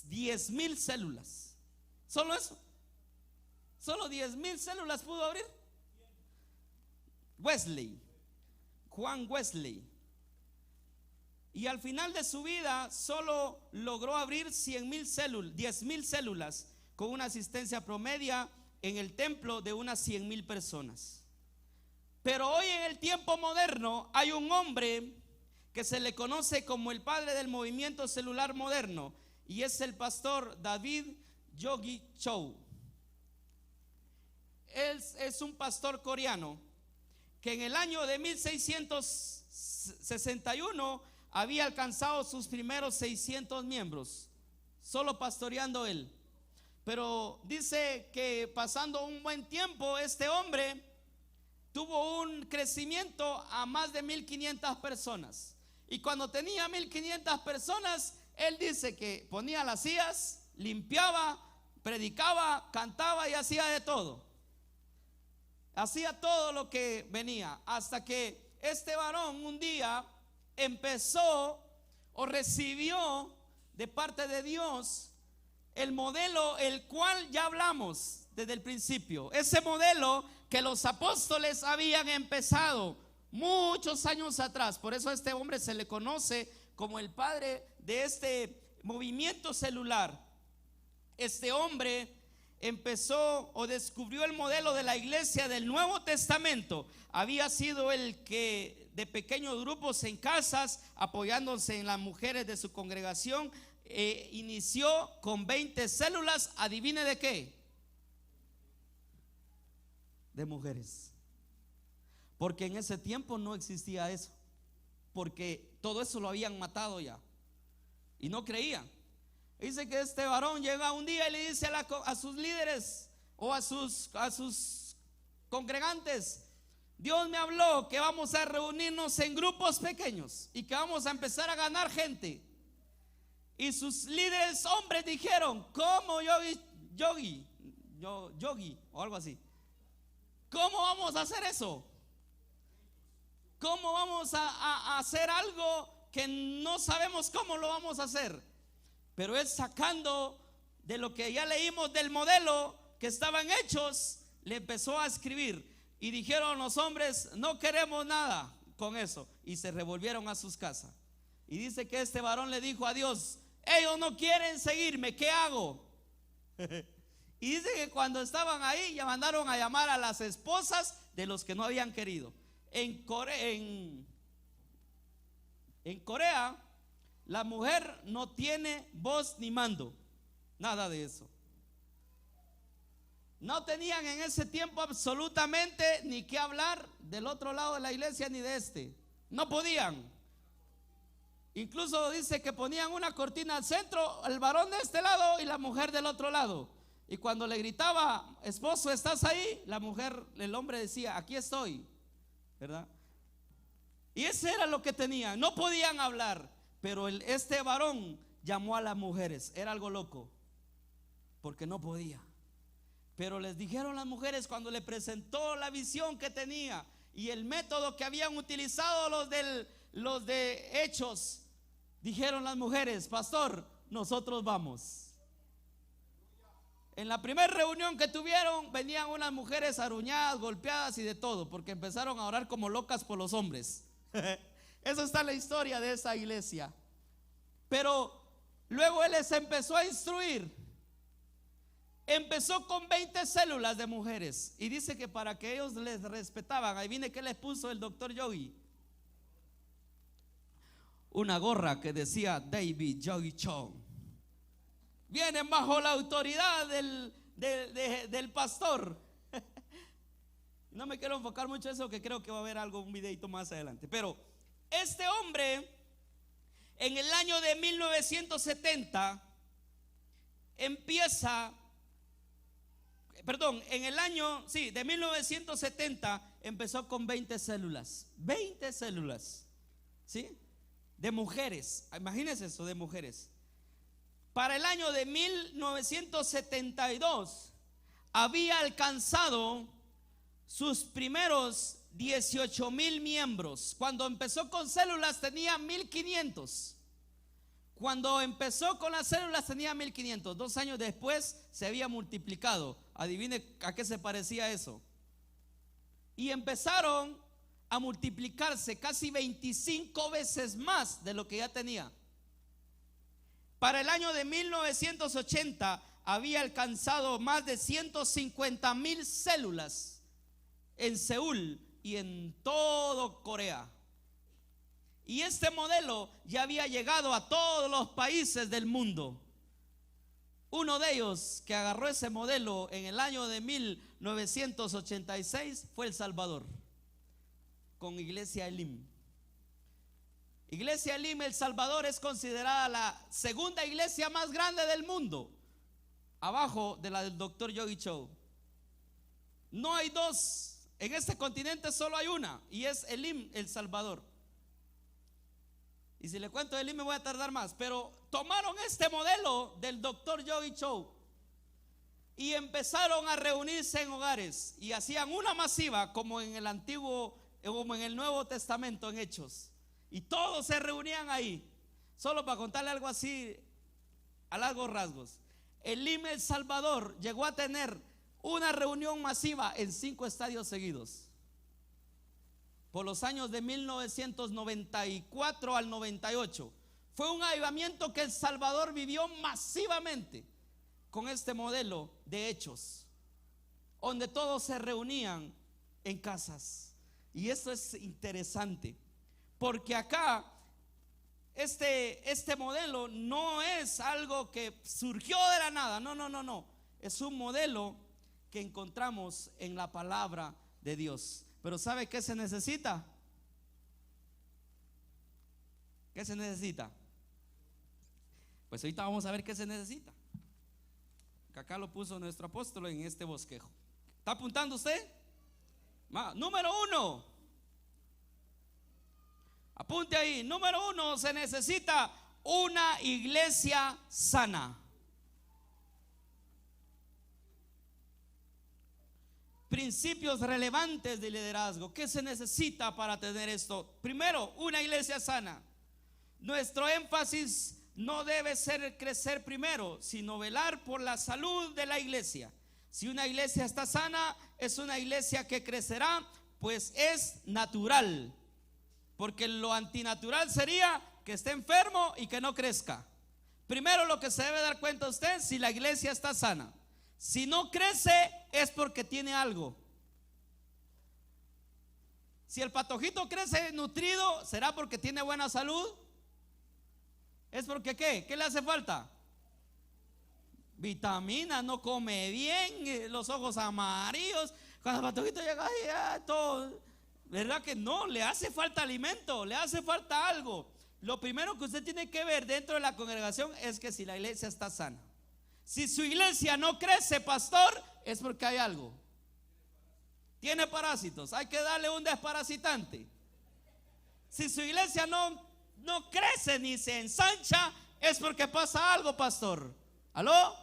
A: 10,000 células. Solo eso. Solo 10,000 células pudo abrir Wesley, Juan Wesley. Y al final de su vida solo logró abrir 100,000 células, 10,000 células, con una asistencia promedia en el templo de unas 100,000 personas. Pero hoy en el tiempo moderno hay un hombre que se le conoce como el padre del movimiento celular moderno, y es el pastor David Yogi Cho. Él es un pastor coreano que en el año de 1661 había alcanzado sus primeros 600 miembros, solo pastoreando él. Pero dice que pasando un buen tiempo, este hombre tuvo un crecimiento a más de 1,500 personas. Y cuando tenía 1,500 personas, él dice que ponía las sillas, limpiaba, predicaba, cantaba y hacía de todo. Hacía todo lo que venía, hasta que este varón un día empezó o recibió de parte de Dios el modelo el cual ya hablamos desde el principio. Ese modelo que los apóstoles habían empezado muchos años atrás. Por eso a este hombre se le conoce como el padre de este movimiento celular. Este hombre empezó o descubrió el modelo de la iglesia del Nuevo Testamento. Había sido el que de pequeños grupos en casas, apoyándose en las mujeres de su congregación, inició con 20 células. ¿Adivine de qué? De mujeres. Porque en ese tiempo no existía eso, porque todo eso lo habían matado ya y no creían. Dice que este varón llega un día y le dice a sus líderes o a sus congregantes: Dios me habló que vamos a reunirnos en grupos pequeños y que vamos a empezar a ganar gente. Y sus líderes hombres dijeron: ¿cómo, Yogi o algo así? ¿Cómo vamos a hacer eso? ¿Cómo vamos a hacer algo que no sabemos cómo lo vamos a hacer? Pero él, sacando de lo que ya leímos del modelo que estaban hechos, le empezó a escribir. Y dijeron los hombres: no queremos nada con eso. Y se revolvieron a sus casas. Y dice que este varón le dijo a Dios: ellos no quieren seguirme, ¿qué hago? Y dice que cuando estaban ahí, ya mandaron a llamar a las esposas de los que no habían querido. En Corea, la mujer no tiene voz ni mando, nada de eso. No tenían en ese tiempo absolutamente ni qué hablar del otro lado de la iglesia ni de este. No podían. Incluso dice que ponían una cortina al centro, el varón de este lado y la mujer del otro lado. Y cuando le gritaba: esposo, ¿estás ahí?, la mujer, el hombre decía: aquí estoy, ¿verdad? Y ese era lo que tenían. No podían hablar. Pero este varón llamó a las mujeres. Era algo loco, porque no podía. Pero les dijeron las mujeres, cuando le presentó la visión que tenía y el método que habían utilizado los de Hechos, dijeron las mujeres: pastor, nosotros vamos. En la primera reunión que tuvieron, venían unas mujeres aruñadas, golpeadas y de todo, porque empezaron a orar como locas por los hombres. Eso está en la historia de esa iglesia. Pero luego él les empezó a instruir. Empezó con 20 células de mujeres. Y dice que para que ellos les respetaban, ahí viene que les puso el doctor Yogi: una gorra que decía David Yogi Cho. Vienen bajo la autoridad del pastor. No me quiero enfocar mucho en eso, que creo que va a haber algo, un videito más adelante. Pero este hombre, en el año de 1970, en el año, de 1970 empezó con 20 células. 20 células, ¿sí? De mujeres. Imagínense eso, de mujeres. Para el año de 1972 había alcanzado sus primeros 18,000 miembros. Cuando empezó con células tenía 1,500. Cuando empezó con las células tenía 1,500. 2 años después se había multiplicado. Adivine a qué se parecía eso. Y empezaron a multiplicarse casi 25 veces más de lo que ya tenía. Para el año de 1980 había alcanzado más de 150,000 células en Seúl y en todo Corea. Y este modelo ya había llegado a todos los países del mundo. Uno de ellos que agarró ese modelo en el año de 1986 fue El Salvador, con Iglesia Elim. Iglesia Elim El Salvador es considerada la segunda iglesia más grande del mundo, abajo de la del Dr. Yogi Cho. No hay dos, en este continente solo hay una, y es Elim El Salvador. Y si le cuento Elim me voy a tardar más, pero tomaron este modelo del Dr. Yogi Cho y empezaron a reunirse en hogares y hacían una masiva como en el Antiguo, como en el Nuevo Testamento, en Hechos. Y todos se reunían ahí. Solo para contarle algo así a largos rasgos. Elim El Salvador llegó a tener una reunión masiva en 5 estadios seguidos. Por los años de 1994 al 98. Fue un avivamiento que El Salvador vivió masivamente con este modelo de Hechos, donde todos se reunían en casas. Y esto es interesante, porque acá este modelo no es algo que surgió de la nada. No. Es un modelo que encontramos en la palabra de Dios. Pero ¿sabe qué se necesita? ¿Qué se necesita? Pues ahorita vamos a ver qué se necesita. Que acá lo puso nuestro apóstol en este bosquejo. ¿Está apuntando usted? Número 1. Apunte ahí. Número 1, se necesita una iglesia sana. Principios relevantes de liderazgo. ¿Qué se necesita para tener esto? Primero, una iglesia sana. Nuestro énfasis no debe ser crecer primero, sino velar por la salud de la iglesia. Si una iglesia está sana, es una iglesia que crecerá, pues es natural. Porque lo antinatural sería que esté enfermo y que no crezca. Primero lo que se debe dar cuenta usted, si la iglesia está sana. Si no crece es porque tiene algo. Si el patojito crece nutrido, ¿será porque tiene buena salud? ¿Es porque qué? ¿Qué le hace falta? Vitamina, no come bien, los ojos amarillos. Cuando el patojito llega ahí, todo, ¿verdad que no? Le hace falta alimento, le hace falta algo. Lo primero que usted tiene que ver dentro de la congregación es que si la iglesia está sana. Si su iglesia no crece, pastor, es porque hay algo. Tiene parásitos, hay que darle un desparasitante. Si su iglesia no crece ni se ensancha, es porque pasa algo, pastor. ¿Aló?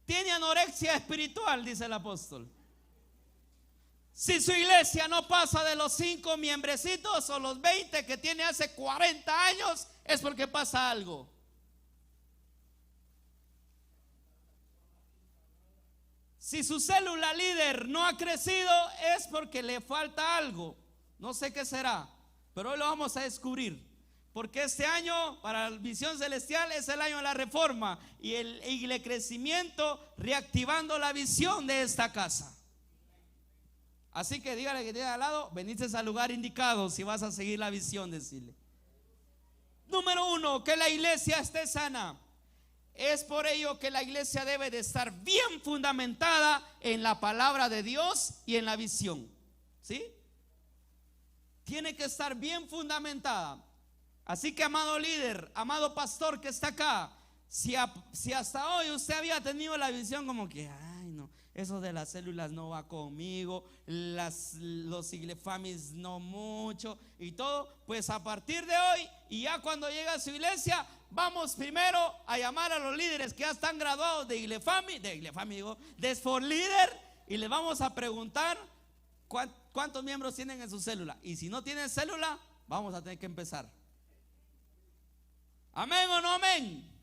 A: Tiene anorexia espiritual, dice el apóstol. Si su iglesia no pasa de los 5 miembrecitos o los 20 que tiene hace 40 años, es porque pasa algo. Si su célula líder no ha crecido, es porque le falta algo. No sé qué será, pero hoy lo vamos a descubrir. Porque este año para la visión celestial es el año de la reforma y el crecimiento, reactivando la visión de esta casa. Así que dígale que tiene al lado, veniste al lugar indicado si vas a seguir la visión, decirle. Número 1, que la iglesia esté sana. Es por ello que la iglesia debe de estar bien fundamentada en la palabra de Dios y en la visión. ¿Sí? Tiene que estar bien fundamentada. Así que, amado líder, amado pastor que está acá, si hasta hoy usted había tenido la visión como que, ay no, eso de las células no va conmigo, los iglefamis no mucho y todo, pues a partir de hoy y ya cuando llega a su iglesia, vamos primero a llamar a los líderes que ya están graduados de iglefami, de For Leader, y les vamos a preguntar cuántos miembros tienen en su célula. Y si no tienen célula, vamos a tener que empezar. ¿Amén o no amén?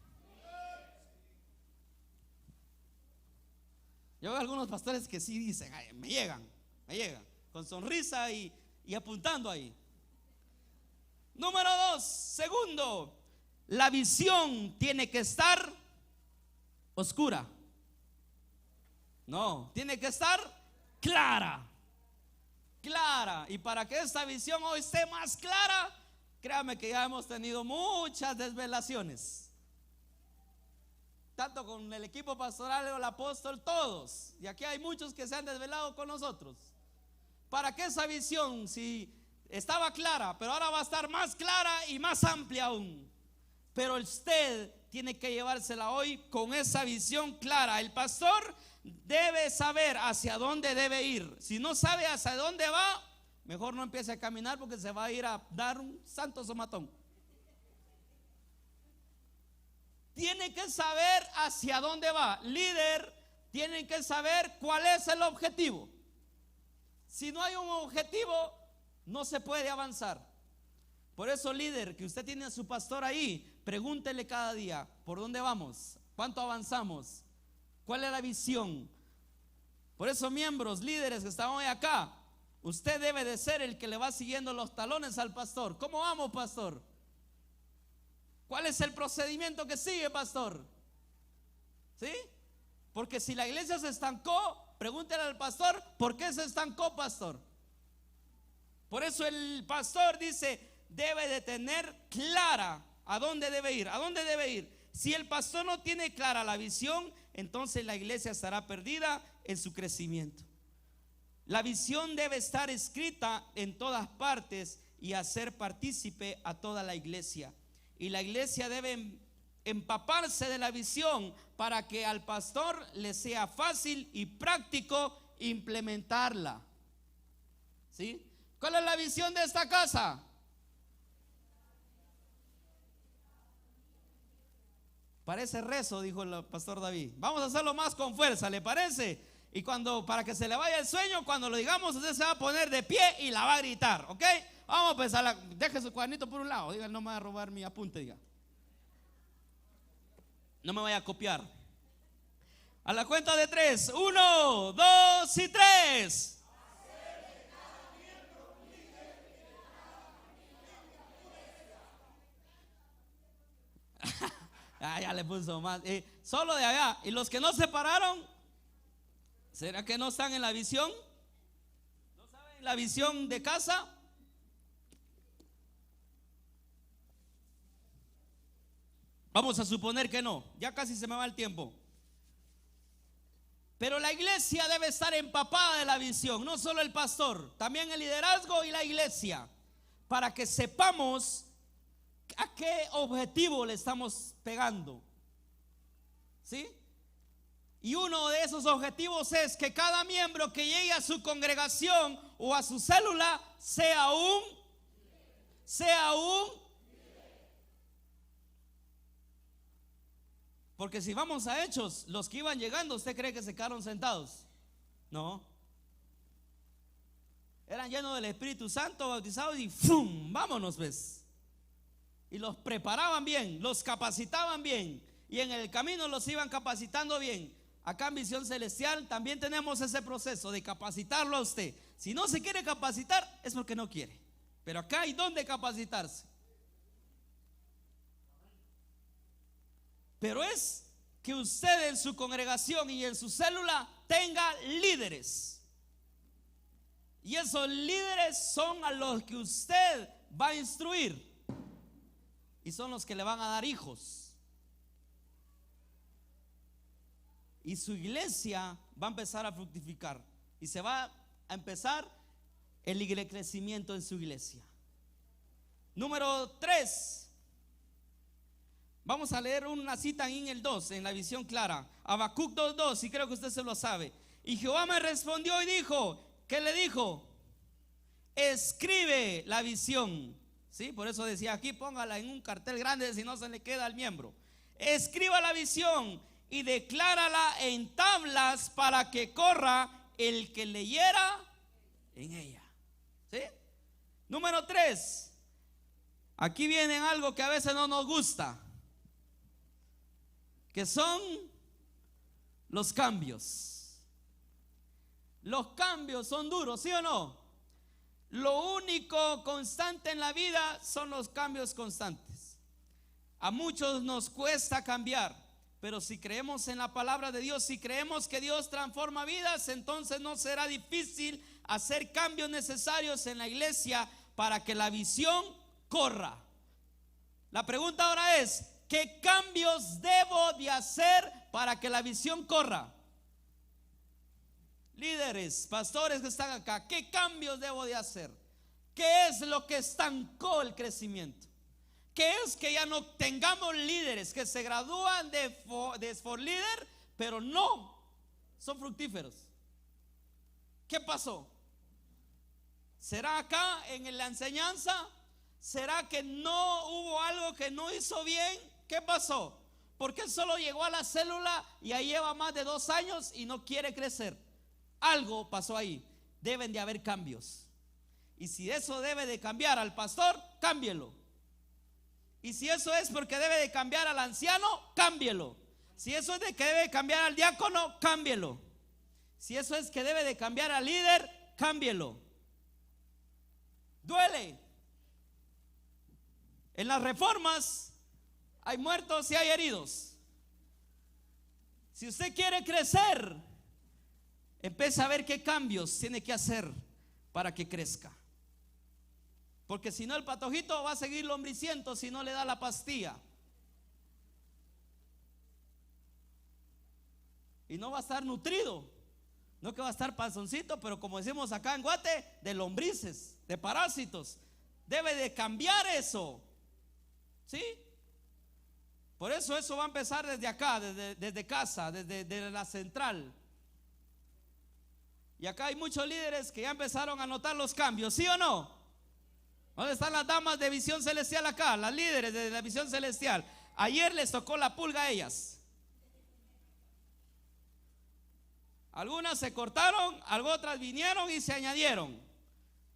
A: Yo veo algunos pastores que sí dicen, ay, me llegan, con sonrisa y apuntando ahí. Número 2, segundo, la visión tiene que estar oscura. No, tiene que estar clara. Y para que esta visión hoy esté más clara, créame que ya hemos tenido muchas desvelaciones, tanto con el equipo pastoral o el apóstol, todos. Y aquí hay muchos que se han desvelado con nosotros. Para que esa visión, si estaba clara, pero ahora va a estar más clara y más amplia aún. Pero usted tiene que llevársela hoy con esa visión clara. El pastor debe saber hacia dónde debe ir. Si no sabe hacia dónde va, mejor no empiece a caminar, porque se va a ir a dar un santo somatón. Tiene que saber hacia dónde va. Líder, tienen que saber cuál es el objetivo. Si no hay un objetivo, no se puede avanzar. Por eso, líder, que usted tiene a su pastor ahí, pregúntele cada día, ¿por dónde vamos? ¿Cuánto avanzamos? ¿Cuál es la visión? Por eso, miembros, líderes que están hoy acá, usted debe de ser el que le va siguiendo los talones al pastor. ¿Cómo vamos, pastor? ¿Cuál es el procedimiento que sigue, pastor? ¿Sí? Porque si la iglesia se estancó, pregúntele al pastor, ¿por qué se estancó, pastor? Por eso el pastor dice, debe de tener clara a dónde debe ir. ¿A dónde debe ir? Si el pastor no tiene clara la visión, entonces la iglesia estará perdida en su crecimiento. La visión debe estar escrita en todas partes y hacer partícipe a toda la iglesia. Y la iglesia debe empaparse de la visión para que al pastor le sea fácil y práctico implementarla. ¿Sí? ¿Cuál es la visión de esta casa? Parece rezo, dijo el pastor David. Vamos a hacerlo más con fuerza, ¿le parece? Y para que se le vaya el sueño, cuando lo digamos, usted se va a poner de pie y la va a gritar, ¿ok? Vamos a empezar. Deje su cuadernito por un lado. Diga, no me va a robar mi apunte, diga. No me vaya a copiar. A la cuenta de 3. 1, 2 y 3. Ya le puso más. Solo de allá. Y los que no se pararon, ¿será que no están en la visión? ¿No saben la visión de casa? Vamos a suponer que no. Ya casi se me va el tiempo. Pero la iglesia debe estar empapada de la visión. No solo el pastor, también el liderazgo y la iglesia. Para que sepamos a qué objetivo le estamos pegando. ¿Sí? Y uno de esos objetivos es que cada miembro que llegue a su congregación o a su célula sea un porque si vamos a Hechos, los que iban llegando, ¿usted cree que se quedaron sentados? No. Eran llenos del Espíritu Santo, bautizados y ¡fum! Vámonos, pues. Y los preparaban bien, los capacitaban bien, y en el camino los iban capacitando bien. Acá en Visión Celestial también tenemos ese proceso de capacitarlo a usted. Si no se quiere capacitar, es porque no quiere. Pero acá hay donde capacitarse. Pero es que usted en su congregación y en su célula tenga líderes. Y esos líderes son a los que usted va a instruir. Y son los que le van a dar hijos. y su iglesia va a empezar a fructificar y se va a empezar el crecimiento en su iglesia. Número 3. Vamos a leer una cita en el 2, en la visión clara. Habacuc 2:2, y creo que usted se lo sabe. Y Jehová me respondió y dijo, ¿qué le dijo? Escribe la visión. ¿Sí? Por eso decía aquí, póngala en un cartel grande, si no se le queda al miembro. Escriba la visión y declárala en tablas para que corra el que leyera en ella. ¿Sí? Número 3. Aquí viene algo que a veces no nos gusta, que son los cambios. Los cambios son duros, ¿sí o no? Lo único constante en la vida son los cambios constantes. A muchos nos cuesta cambiar, pero si creemos en la palabra de Dios, si creemos que Dios transforma vidas, entonces no será difícil hacer cambios necesarios en la iglesia para que la visión corra. La pregunta ahora es, ¿qué cambios debo de hacer para que la visión corra? Líderes, pastores que están acá, ¿qué cambios debo de hacer? ¿Qué es lo que estancó el crecimiento? ¿Qué es que ya no tengamos líderes que se gradúan de for líder, pero no son fructíferos? ¿Qué pasó? ¿Será acá en la enseñanza? ¿Será que no hubo algo que no hizo bien? ¿Qué pasó? ¿Por qué solo llegó a la célula y ahí lleva más de 2 años y no quiere crecer? Algo pasó ahí. Deben de haber cambios. Y si eso debe de cambiar al pastor, cámbielo. Y si eso es porque debe de cambiar al anciano, cámbielo. Si eso es de que debe de cambiar al diácono, cámbielo. Si eso es que debe de cambiar al líder, cámbielo. Duele. En las reformas hay muertos y hay heridos. Si usted quiere crecer, empiece a ver qué cambios tiene que hacer para que crezca. Porque si no, el patojito va a seguir lombriciento si no le da la pastilla. Y no va a estar nutrido. No que va a estar panzoncito, pero como decimos acá en Guate, de lombrices, de parásitos. Debe de cambiar eso. ¿Sí? Por eso va a empezar desde acá, desde casa, desde la central. Y acá hay muchos líderes que ya empezaron a notar los cambios, ¿sí o no? ¿Dónde están las damas de visión celestial acá? Las líderes de la visión celestial. Ayer les tocó la pulga a ellas. Algunas se cortaron, otras vinieron y se añadieron.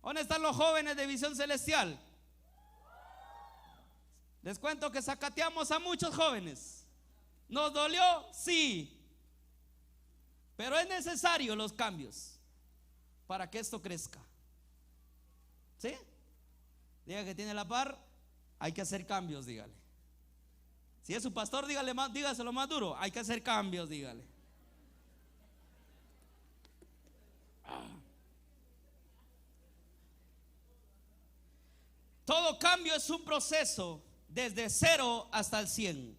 A: ¿Dónde están los jóvenes de visión celestial? Les cuento que sacateamos a muchos jóvenes. ¿Nos dolió? Sí. Pero es necesario los cambios para que esto crezca. ¿Sí? Diga que tiene la par, hay que hacer cambios, dígale. Si es su pastor, dígaselo más duro. Hay que hacer cambios, dígale. Todo cambio es un proceso desde 0 hasta el 100.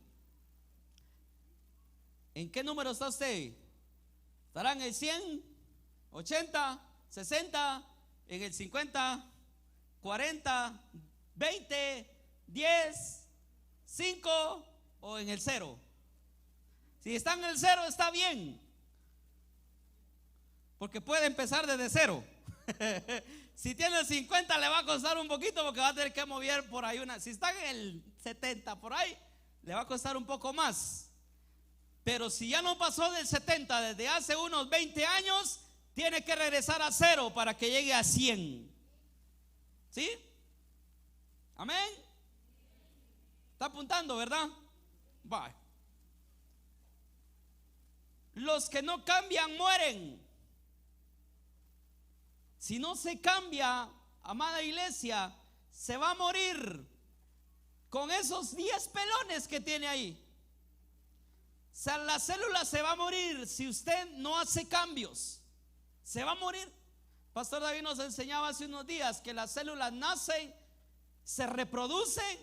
A: ¿En qué número está usted? ¿Estará en el 100, 80, 60, en el 50, 40, 20, 10, 5 o en el 0? Si está en el 0 está bien, porque puede empezar desde 0. Si tiene el 50 le va a costar un poquito porque va a tener que mover por ahí una. Si está en el 70 por ahí, le va a costar un poco más. Pero si ya no pasó del 70 desde hace unos 20 años, tiene que regresar a 0 para que llegue a 100. ¿Sí? Amén. Está apuntando, ¿verdad? Bye. Los que no cambian mueren. Si no se cambia, amada iglesia, se va a morir con esos 10 pelones que tiene ahí. O sea, la célula se va a morir si usted no hace cambios. Se va a morir. Pastor David nos enseñaba hace unos días que las células nacen, se reproducen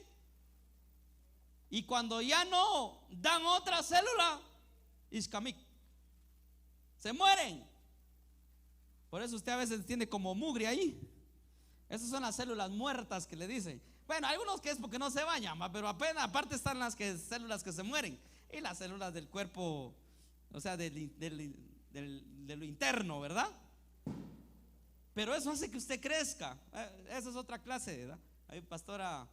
A: y cuando ya no dan otra célula, iscamic, Se mueren. Por eso usted a veces tiene como mugre ahí. Esas son las células muertas que le dicen. Bueno, algunos que es porque no se bañan, pero apenas aparte están las células que se mueren. Y las células del cuerpo, o sea, de lo interno, ¿verdad? Pero eso hace que usted crezca. Esa es otra clase, ¿verdad? Ahí pastora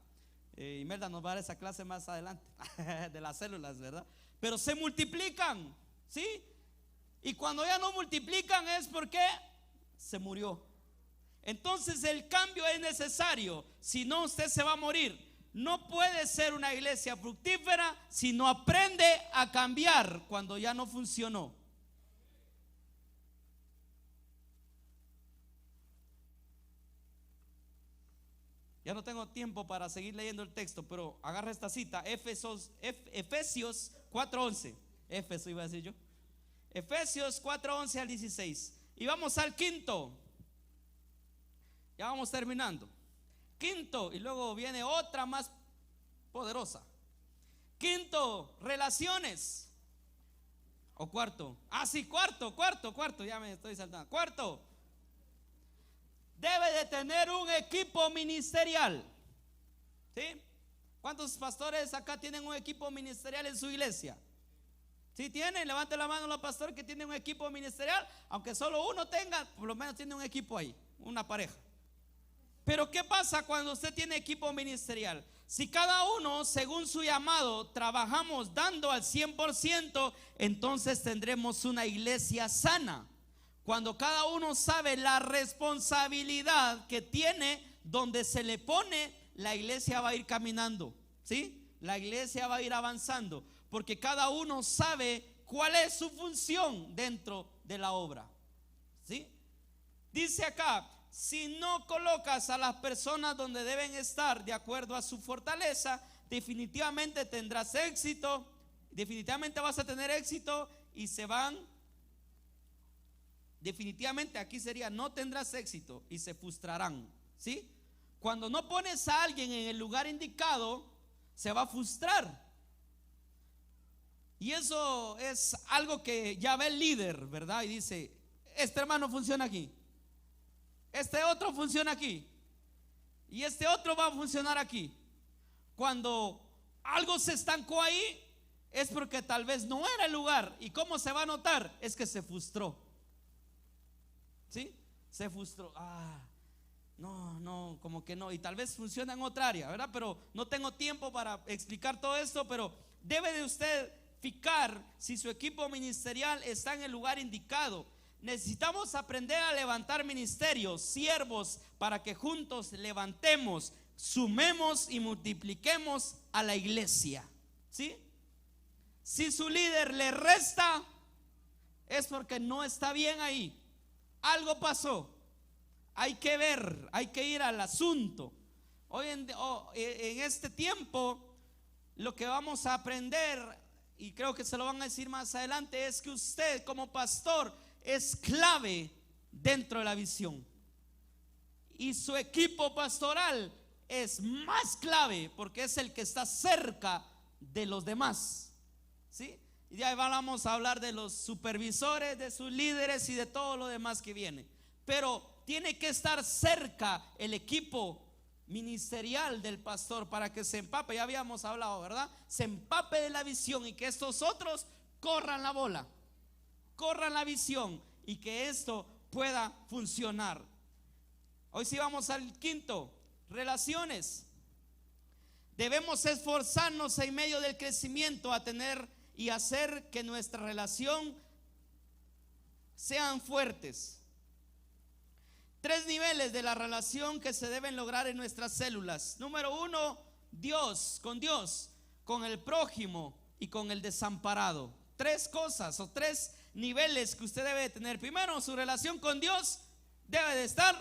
A: Imelda nos va a dar esa clase más adelante de las células, ¿verdad? Pero se multiplican, ¿sí? Y cuando ya no multiplican es porque se murió. Entonces el cambio es necesario, si no usted se va a morir. No puede ser una iglesia fructífera si no aprende a cambiar cuando ya no funcionó. Ya no tengo tiempo para seguir leyendo el texto, pero agarra esta cita, Efesios 4:11. Éfeso iba a decir yo. Efesios 4:11 al 16. Y vamos al quinto. Ya vamos terminando. Quinto, y luego viene otra más poderosa. Quinto, relaciones. O cuarto. Sí, cuarto, ya me estoy saltando. Cuarto, debe de tener un equipo ministerial. ¿Sí? ¿Cuántos pastores acá tienen un equipo ministerial en su iglesia? ¿Sí tienen? Levante la mano los pastores que tienen un equipo ministerial. Aunque solo uno tenga, por lo menos tiene un equipo ahí, una pareja. Pero ¿qué pasa cuando usted tiene equipo ministerial? Si cada uno, según su llamado, trabajamos dando al 100%, entonces tendremos una iglesia sana. Cuando cada uno sabe la responsabilidad que tiene, donde se le pone, la iglesia va a ir caminando, ¿sí? La iglesia va a ir avanzando, porque cada uno sabe cuál es su función dentro de la obra, ¿sí? Dice acá, si no colocas a las personas donde deben estar de acuerdo a su fortaleza, definitivamente tendrás éxito, definitivamente vas a tener éxito y se van. Definitivamente aquí sería no tendrás éxito y se frustrarán, ¿sí? Cuando no pones a alguien en el lugar indicado, se va a frustrar. Y eso es algo que ya ve el líder, ¿verdad? Y dice, este hermano funciona aquí, este otro funciona aquí, y este otro va a funcionar aquí. Cuando algo se estancó ahí, es porque tal vez no era el lugar. ¿Y cómo se va a notar? Es que se frustró. ¿Sí? Se frustró. No, como que no. Y tal vez funciona en otra área, ¿verdad? Pero no tengo tiempo para explicar todo esto. Pero debe de usted fijar si su equipo ministerial está en el lugar indicado. Necesitamos aprender a levantar ministerios, siervos, para que juntos levantemos, sumemos y multipliquemos a la iglesia, ¿sí? Si su líder le resta, es porque no está bien ahí. Algo pasó. Hay que ver, hay que ir al asunto. Hoy en este tiempo, lo que vamos a aprender, y creo que se lo van a decir más adelante, es que usted como pastor es clave dentro de la visión. Y su equipo pastoral es más clave porque es el que está cerca de los demás, ¿sí? Y ya vamos a hablar de los supervisores, de sus líderes y de todo lo demás que viene. Pero tiene que estar cerca el equipo ministerial del pastor para que se empape. Ya habíamos hablado, ¿verdad? Se empape de la visión y que estos otros corran la bola, corran la visión y que esto pueda funcionar. Hoy sí vamos al quinto, relaciones. Debemos esforzarnos en medio del crecimiento a tener y hacer que nuestra relación sean fuertes. 3 niveles de la relación que se deben lograr en nuestras células. Número 1, Dios, con el prójimo y con el desamparado. 3 cosas o 3 niveles que usted debe de tener. Primero, su relación con Dios debe de estar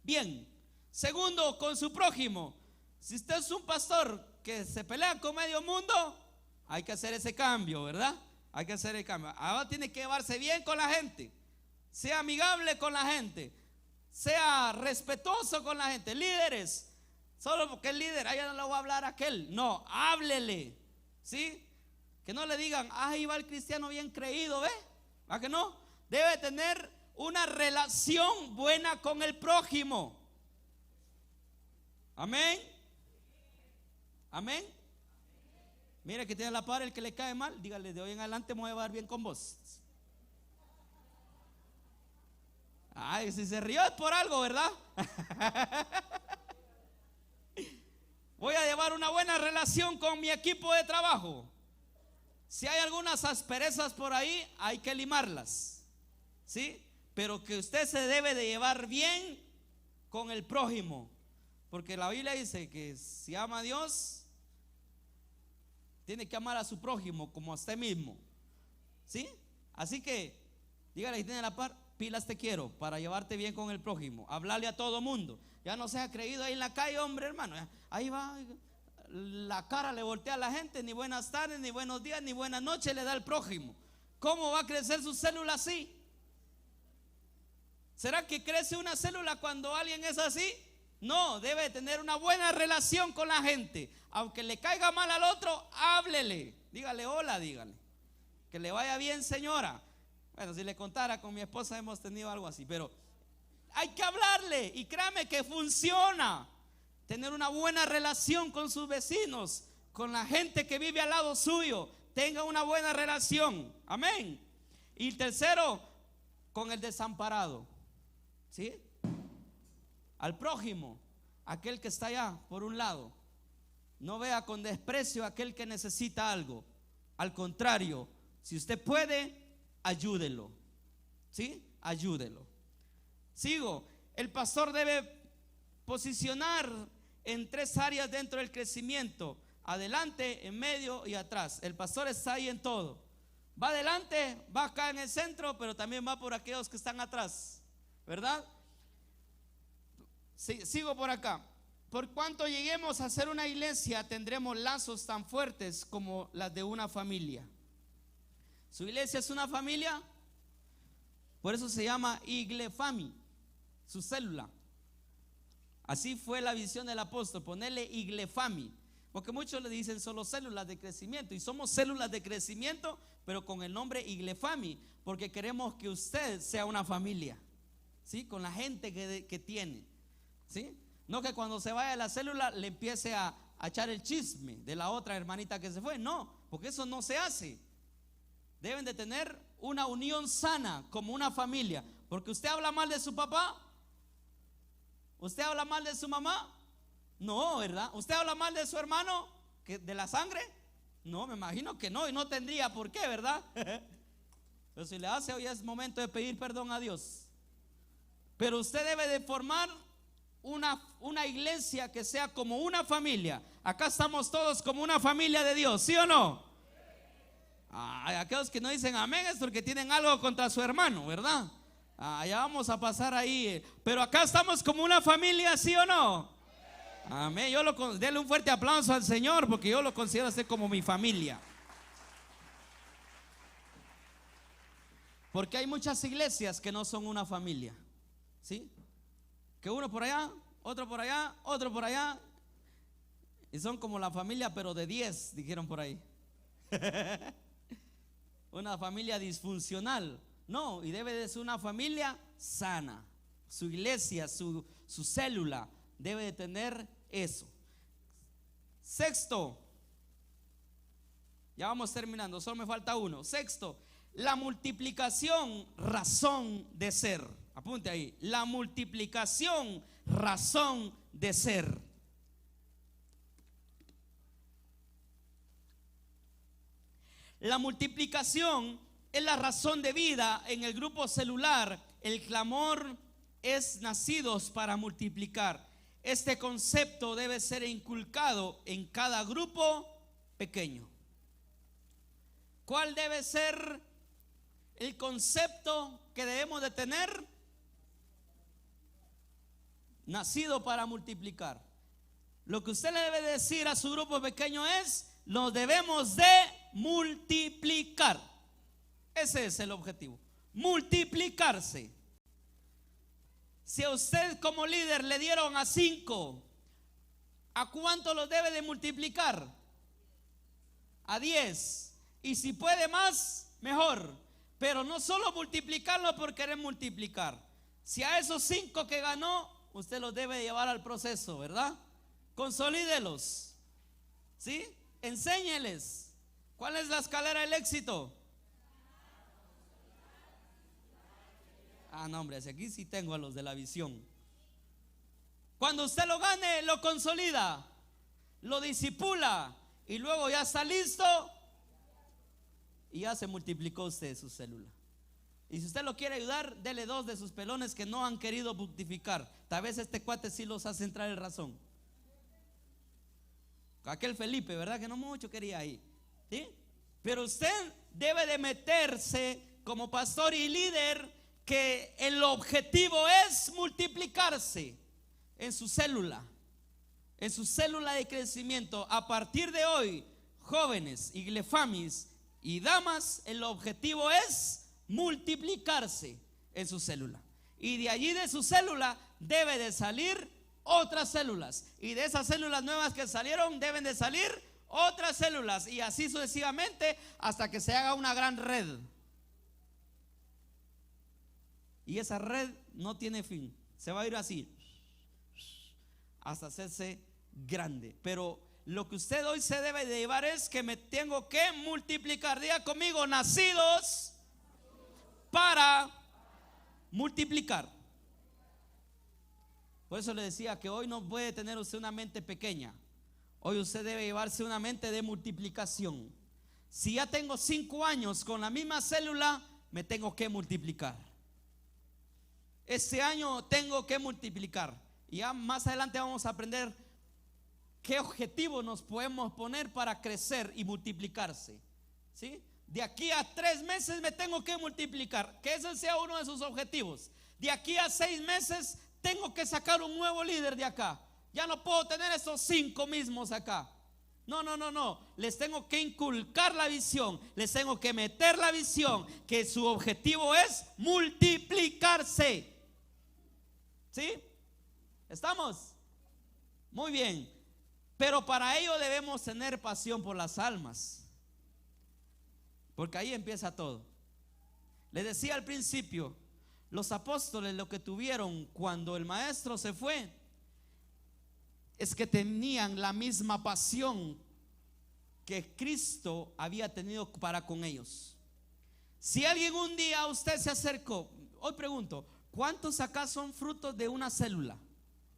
A: bien. Segundo, con su prójimo. Si usted es un pastor que se pelea con medio mundo, hay que hacer ese cambio, ¿verdad? Hay que hacer el cambio. Ahora tiene que llevarse bien con la gente, sea amigable con la gente, sea respetuoso con la gente. Líderes, solo porque es líder, ahí no le voy a hablar a aquel. No, háblele, ¿sí? Que no le digan, ahí va el cristiano bien creído, ¿ve? ¿Va que no? Debe tener una relación buena con el prójimo. Amén. Amén. Mira que tiene a la par el que le cae mal, dígale: de hoy en adelante me voy a llevar bien con vos. Ay, si se rió es por algo, ¿verdad? Voy a llevar una buena relación con mi equipo de trabajo. Si hay algunas asperezas por ahí, hay que limarlas, ¿sí? Pero que usted se debe de llevar bien con el prójimo, porque la Biblia dice que si ama a Dios, tiene que amar a su prójimo como a usted mismo, ¿sí? Así que dígale que tiene la par: pilas te quiero, para llevarte bien con el prójimo. Hablarle a todo mundo. Ya no sea creído ahí en la calle, hombre, hermano. Ahí va, la cara le voltea a la gente. Ni buenas tardes, ni buenos días, ni buenas noches le da al prójimo. ¿Cómo va a crecer su célula así? ¿Será que crece una célula cuando alguien es así? No, debe tener una buena relación con la gente. Aunque le caiga mal al otro, háblele. Dígale hola, dígale. Que le vaya bien, señora. Bueno, si le contara, con mi esposa hemos tenido algo así, pero hay que hablarle, y créame que funciona. Tener una buena relación con sus vecinos, con la gente que vive al lado suyo. Tenga una buena relación. Amén. Y tercero, con el desamparado, ¿sí? Al prójimo, aquel que está allá por un lado. No vea con desprecio a aquel que necesita algo. Al contrario, si usted puede, ayúdelo, ¿sí? Ayúdelo. Sigo. El pastor debe posicionar en 3 áreas dentro del crecimiento: adelante, en medio y atrás. El pastor está ahí en todo. Va adelante, va acá en el centro, pero también va por aquellos que están atrás, ¿verdad? Sigo por acá. Por cuanto lleguemos a ser una iglesia, tendremos lazos tan fuertes como las de una familia. ¿Su iglesia es una familia? Por eso se llama Iglefami, su célula. Así fue la visión del apóstol, ponerle Iglefami, porque muchos le dicen solo células de crecimiento, y somos células de crecimiento, pero con el nombre Iglefami, porque queremos que usted sea una familia, ¿sí? Con la gente que tiene, ¿sí? No que cuando se vaya a la célula le empiece a echar el chisme de la otra hermanita que se fue. No, porque eso no se hace. Deben de tener una unión sana como una familia. Porque usted habla mal de su papá, usted habla mal de su mamá, no, ¿verdad? Usted habla mal de su hermano, de la sangre, no, me imagino que no, y no tendría por qué, ¿verdad? Pero si le hace, hoy es momento de pedir perdón a Dios. Pero usted debe de formar una iglesia que sea como una familia. Acá estamos todos como una familia de Dios, ¿sí o no? Aquellos que no dicen amén es porque tienen algo contra su hermano, ¿verdad? Ya vamos a pasar ahí. Pero acá estamos como una familia, ¿sí o no? Amén. Denle un fuerte aplauso al Señor, porque yo lo considero así como mi familia. Porque hay muchas iglesias que no son una familia, ¿sí? Que uno por allá, otro por allá, otro por allá, y son como la familia pero de 10, dijeron por ahí. Una familia disfuncional. No, y debe de ser una familia sana. Su iglesia, su célula debe de tener eso. Sexto, ya vamos terminando, solo me falta uno. Sexto, la multiplicación, razón de ser. Apunte ahí, la multiplicación, razón de ser. La multiplicación es la razón de vida en el grupo celular. El clamor es nacidos para multiplicar. Este concepto debe ser inculcado en cada grupo pequeño. ¿Cuál debe ser el concepto que debemos de tener? Nacido para multiplicar. Lo que usted le debe decir a su grupo pequeño es: nos debemos de multiplicar. Ese es el objetivo, multiplicarse. Si a usted como líder le dieron a 5, ¿a cuánto los debe de multiplicar? A 10. Y si puede más, mejor. Pero no solo multiplicarlo por querer multiplicar. Si a esos 5 que ganó, usted los debe llevar al proceso, ¿verdad? Consolídelos, ¿sí? Enséñeles. ¿Cuál es la escalera del éxito? No, hombre, aquí sí tengo a los de la visión. Cuando usted lo gane, lo consolida, lo disipula y luego ya está listo y ya se multiplicó usted su célula. Y si usted lo quiere ayudar, dele 2 de sus pelones que no han querido fructificar. Tal vez este cuate sí los hace entrar en razón. Aquel Felipe, ¿verdad? Que no mucho quería ir, ¿sí? Pero usted debe de meterse como pastor y líder, que el objetivo es multiplicarse en su célula de crecimiento. A partir de hoy, jóvenes, iglefamis y damas, el objetivo es multiplicarse en su célula. Y de allí, de su célula, debe de salir otras células. Y de esas células nuevas que salieron, deben de salir otras células. Y así sucesivamente hasta que se haga una gran red. Y esa red no tiene fin. Se va a ir así hasta hacerse grande. Pero lo que usted hoy se debe de llevar es que me tengo que multiplicar. Diga conmigo: nacidos para multiplicar. Por eso le decía que hoy no puede tener usted una mente pequeña. Hoy usted debe llevarse una mente de multiplicación. Si ya tengo 5 años con la misma célula, me tengo que multiplicar. Este año tengo que multiplicar. Y ya más adelante vamos a aprender qué objetivos nos podemos poner para crecer y multiplicarse, ¿sí? De aquí a 3 meses me tengo que multiplicar. Que ese sea uno de sus objetivos. De aquí a 6 meses tengo que sacar un nuevo líder de acá. Ya no puedo tener esos 5 mismos acá. No. Les tengo que inculcar la visión. Les tengo que meter la visión, que su objetivo es multiplicarse. ¿Sí? ¿Estamos? Muy bien. Pero para ello debemos tener pasión por las almas, porque ahí empieza todo. Les decía al principio, los apóstoles lo que tuvieron cuando el maestro se fue es que tenían la misma pasión que Cristo había tenido para con ellos. Si alguien un día a usted se acercó, hoy pregunto, ¿cuántos acá son frutos de una célula?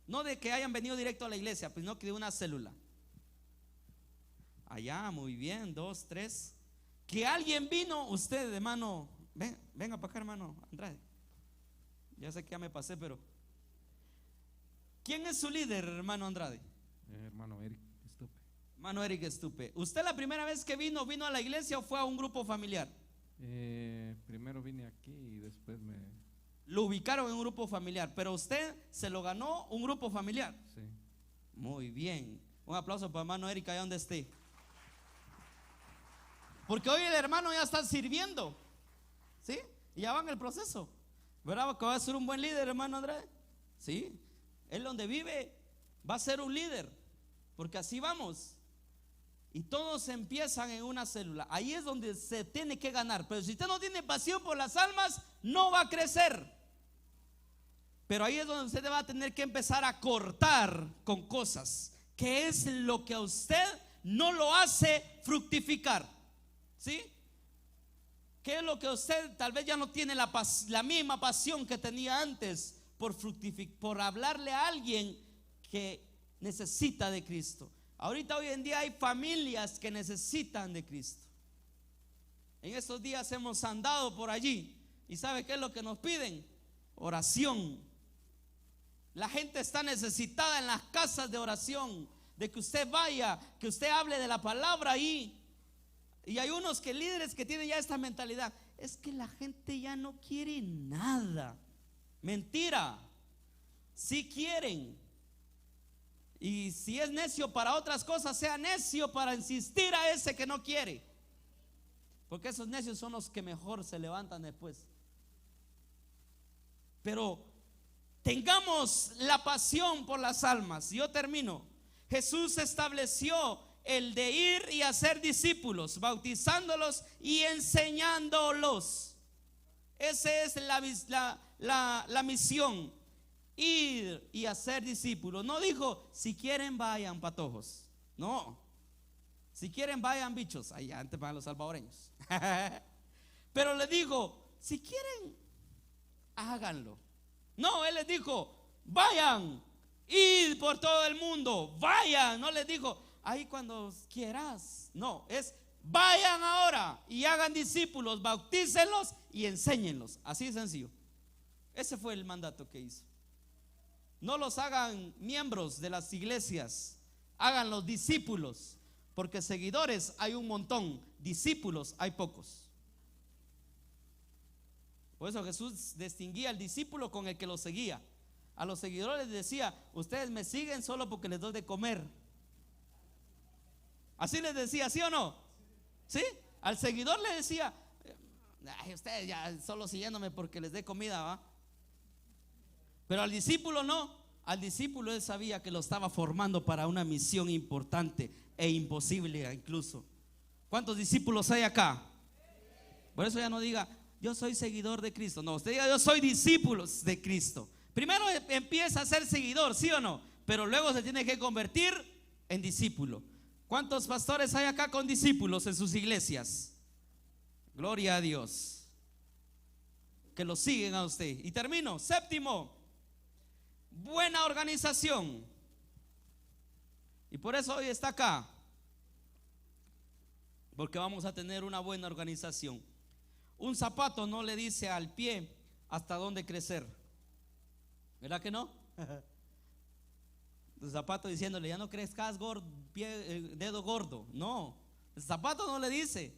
A: No de que hayan venido directo a la iglesia, sino que de una célula. Allá, muy bien, 2, 3. Que alguien vino, usted, hermano, venga para acá, hermano Andrade. Ya sé que ya me pasé, pero ¿quién es su líder, hermano Andrade?
B: Hermano Eric Estupe.
A: Hermano Eric Estupe. ¿Usted la primera vez que vino a la iglesia o fue a un grupo familiar?
B: Primero vine aquí y después
A: lo ubicaron en un grupo familiar, pero usted se lo ganó un grupo familiar.
B: Sí.
A: Muy bien. Un aplauso para hermano Eric allá donde esté. Porque hoy el hermano ya está sirviendo, ¿sí? Y ya va en el proceso. ¿Verdad que va a ser un buen líder, hermano Andrés? Sí. Él donde vive va a ser un líder, porque así vamos. Y todos empiezan en una célula. Ahí es donde se tiene que ganar. Pero si usted no tiene pasión por las almas, no va a crecer. Pero ahí es donde usted va a tener que empezar a cortar con cosas, que es lo que a usted no lo hace fructificar, ¿sí? ¿Qué es lo que usted tal vez ya no tiene la misma pasión que tenía antes por hablarle a alguien que necesita de Cristo? Ahorita, hoy en día, hay familias que necesitan de Cristo. En estos días hemos andado por allí y ¿sabe qué es lo que nos piden? Oración. La gente está necesitada en las casas de oración, de que usted vaya, que usted hable de la palabra ahí. Y hay unos líderes que tienen ya esta mentalidad: es que la gente ya no quiere nada. Mentira. Sí quieren. Y si es necio para otras cosas, sea necio para insistir a ese que no quiere, porque esos necios son los que mejor se levantan después. Pero tengamos la pasión por las almas. Yo termino. Jesús estableció el de ir y hacer discípulos, bautizándolos y enseñándolos. Esa es la misión, ir y hacer discípulos. No dijo, si quieren vayan patojos. No, si quieren vayan bichos. Ahí antes van los salvadoreños. Pero le dijo, si quieren, háganlo. No, él les dijo, vayan, id por todo el mundo, vayan. No les dijo, ahí cuando quieras. No, es vayan ahora y hagan discípulos, bautícenlos y enséñenlos. Así de sencillo. Ese fue el mandato que hizo. No los hagan miembros de las iglesias, háganlos discípulos, porque seguidores hay un montón, discípulos hay pocos. Por eso Jesús distinguía al discípulo con el que lo seguía. A los seguidores les decía, ustedes me siguen solo porque les doy de comer. Así les decía, ¿sí o no? ¿Sí? Al seguidor le decía, ay, ustedes ya solo siguiéndome porque les dé comida, ¿va? Pero al discípulo no. Al discípulo él sabía que lo estaba formando para una misión importante e imposible incluso. ¿Cuántos discípulos hay acá? Por eso ya no diga, yo soy seguidor de Cristo. No, usted diga, yo soy discípulo de Cristo. Primero empieza a ser seguidor, ¿sí o no? Pero luego se tiene que convertir en discípulo. ¿Cuántos pastores hay acá con discípulos en sus iglesias? Gloria a Dios. Que lo siguen a usted. Y termino, séptimo, buena organización. Y por eso hoy está acá, porque vamos a tener una buena organización. Un zapato no le dice al pie hasta dónde crecer, ¿verdad que no? El zapato diciéndole, ya no crezcas gordo, dedo gordo. No, el zapato no le dice.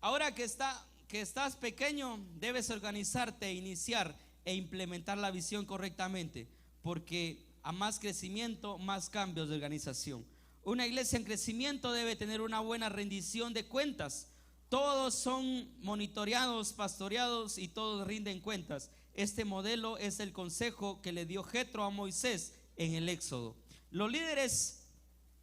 A: Ahora que estás pequeño, debes organizarte, iniciar e implementar la visión correctamente, porque a más crecimiento, más cambios de organización. Una iglesia en crecimiento debe tener una buena rendición de cuentas. Todos son monitoreados, pastoreados y todos rinden cuentas. Este modelo es el consejo que le dio Jetro a Moisés en el Éxodo. Los líderes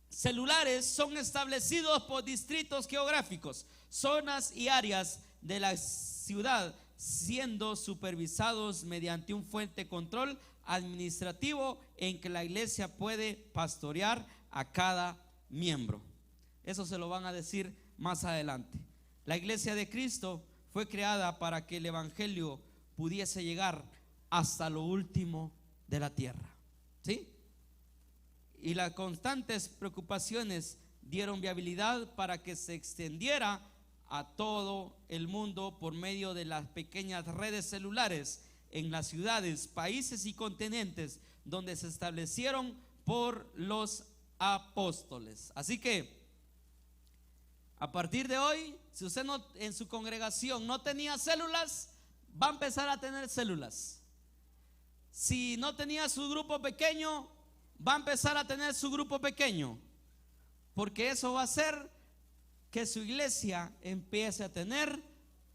A: celulares son establecidos por distritos geográficos, zonas y áreas de la ciudad, siendo supervisados mediante un fuerte control administrativo en que la iglesia puede pastorear a cada miembro. Eso se lo van a decir más adelante. La iglesia de Cristo fue creada para que el evangelio pudiese llegar hasta lo último de la tierra, ¿sí? Y las constantes preocupaciones dieron viabilidad para que se extendiera a todo el mundo por medio de las pequeñas redes celulares en las ciudades, países y continentes donde se establecieron por los apóstoles. Así que a partir de hoy, si usted en su congregación no tenía células, va a empezar a tener células. Si no tenía su grupo pequeño, va a empezar a tener su grupo pequeño, porque eso va a hacer que su iglesia empiece a tener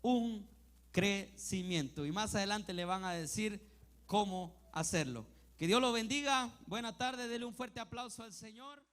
A: un crecimiento. Y más adelante le van a decir cómo hacerlo. Que Dios lo bendiga. Buena tarde, dele un fuerte aplauso al Señor.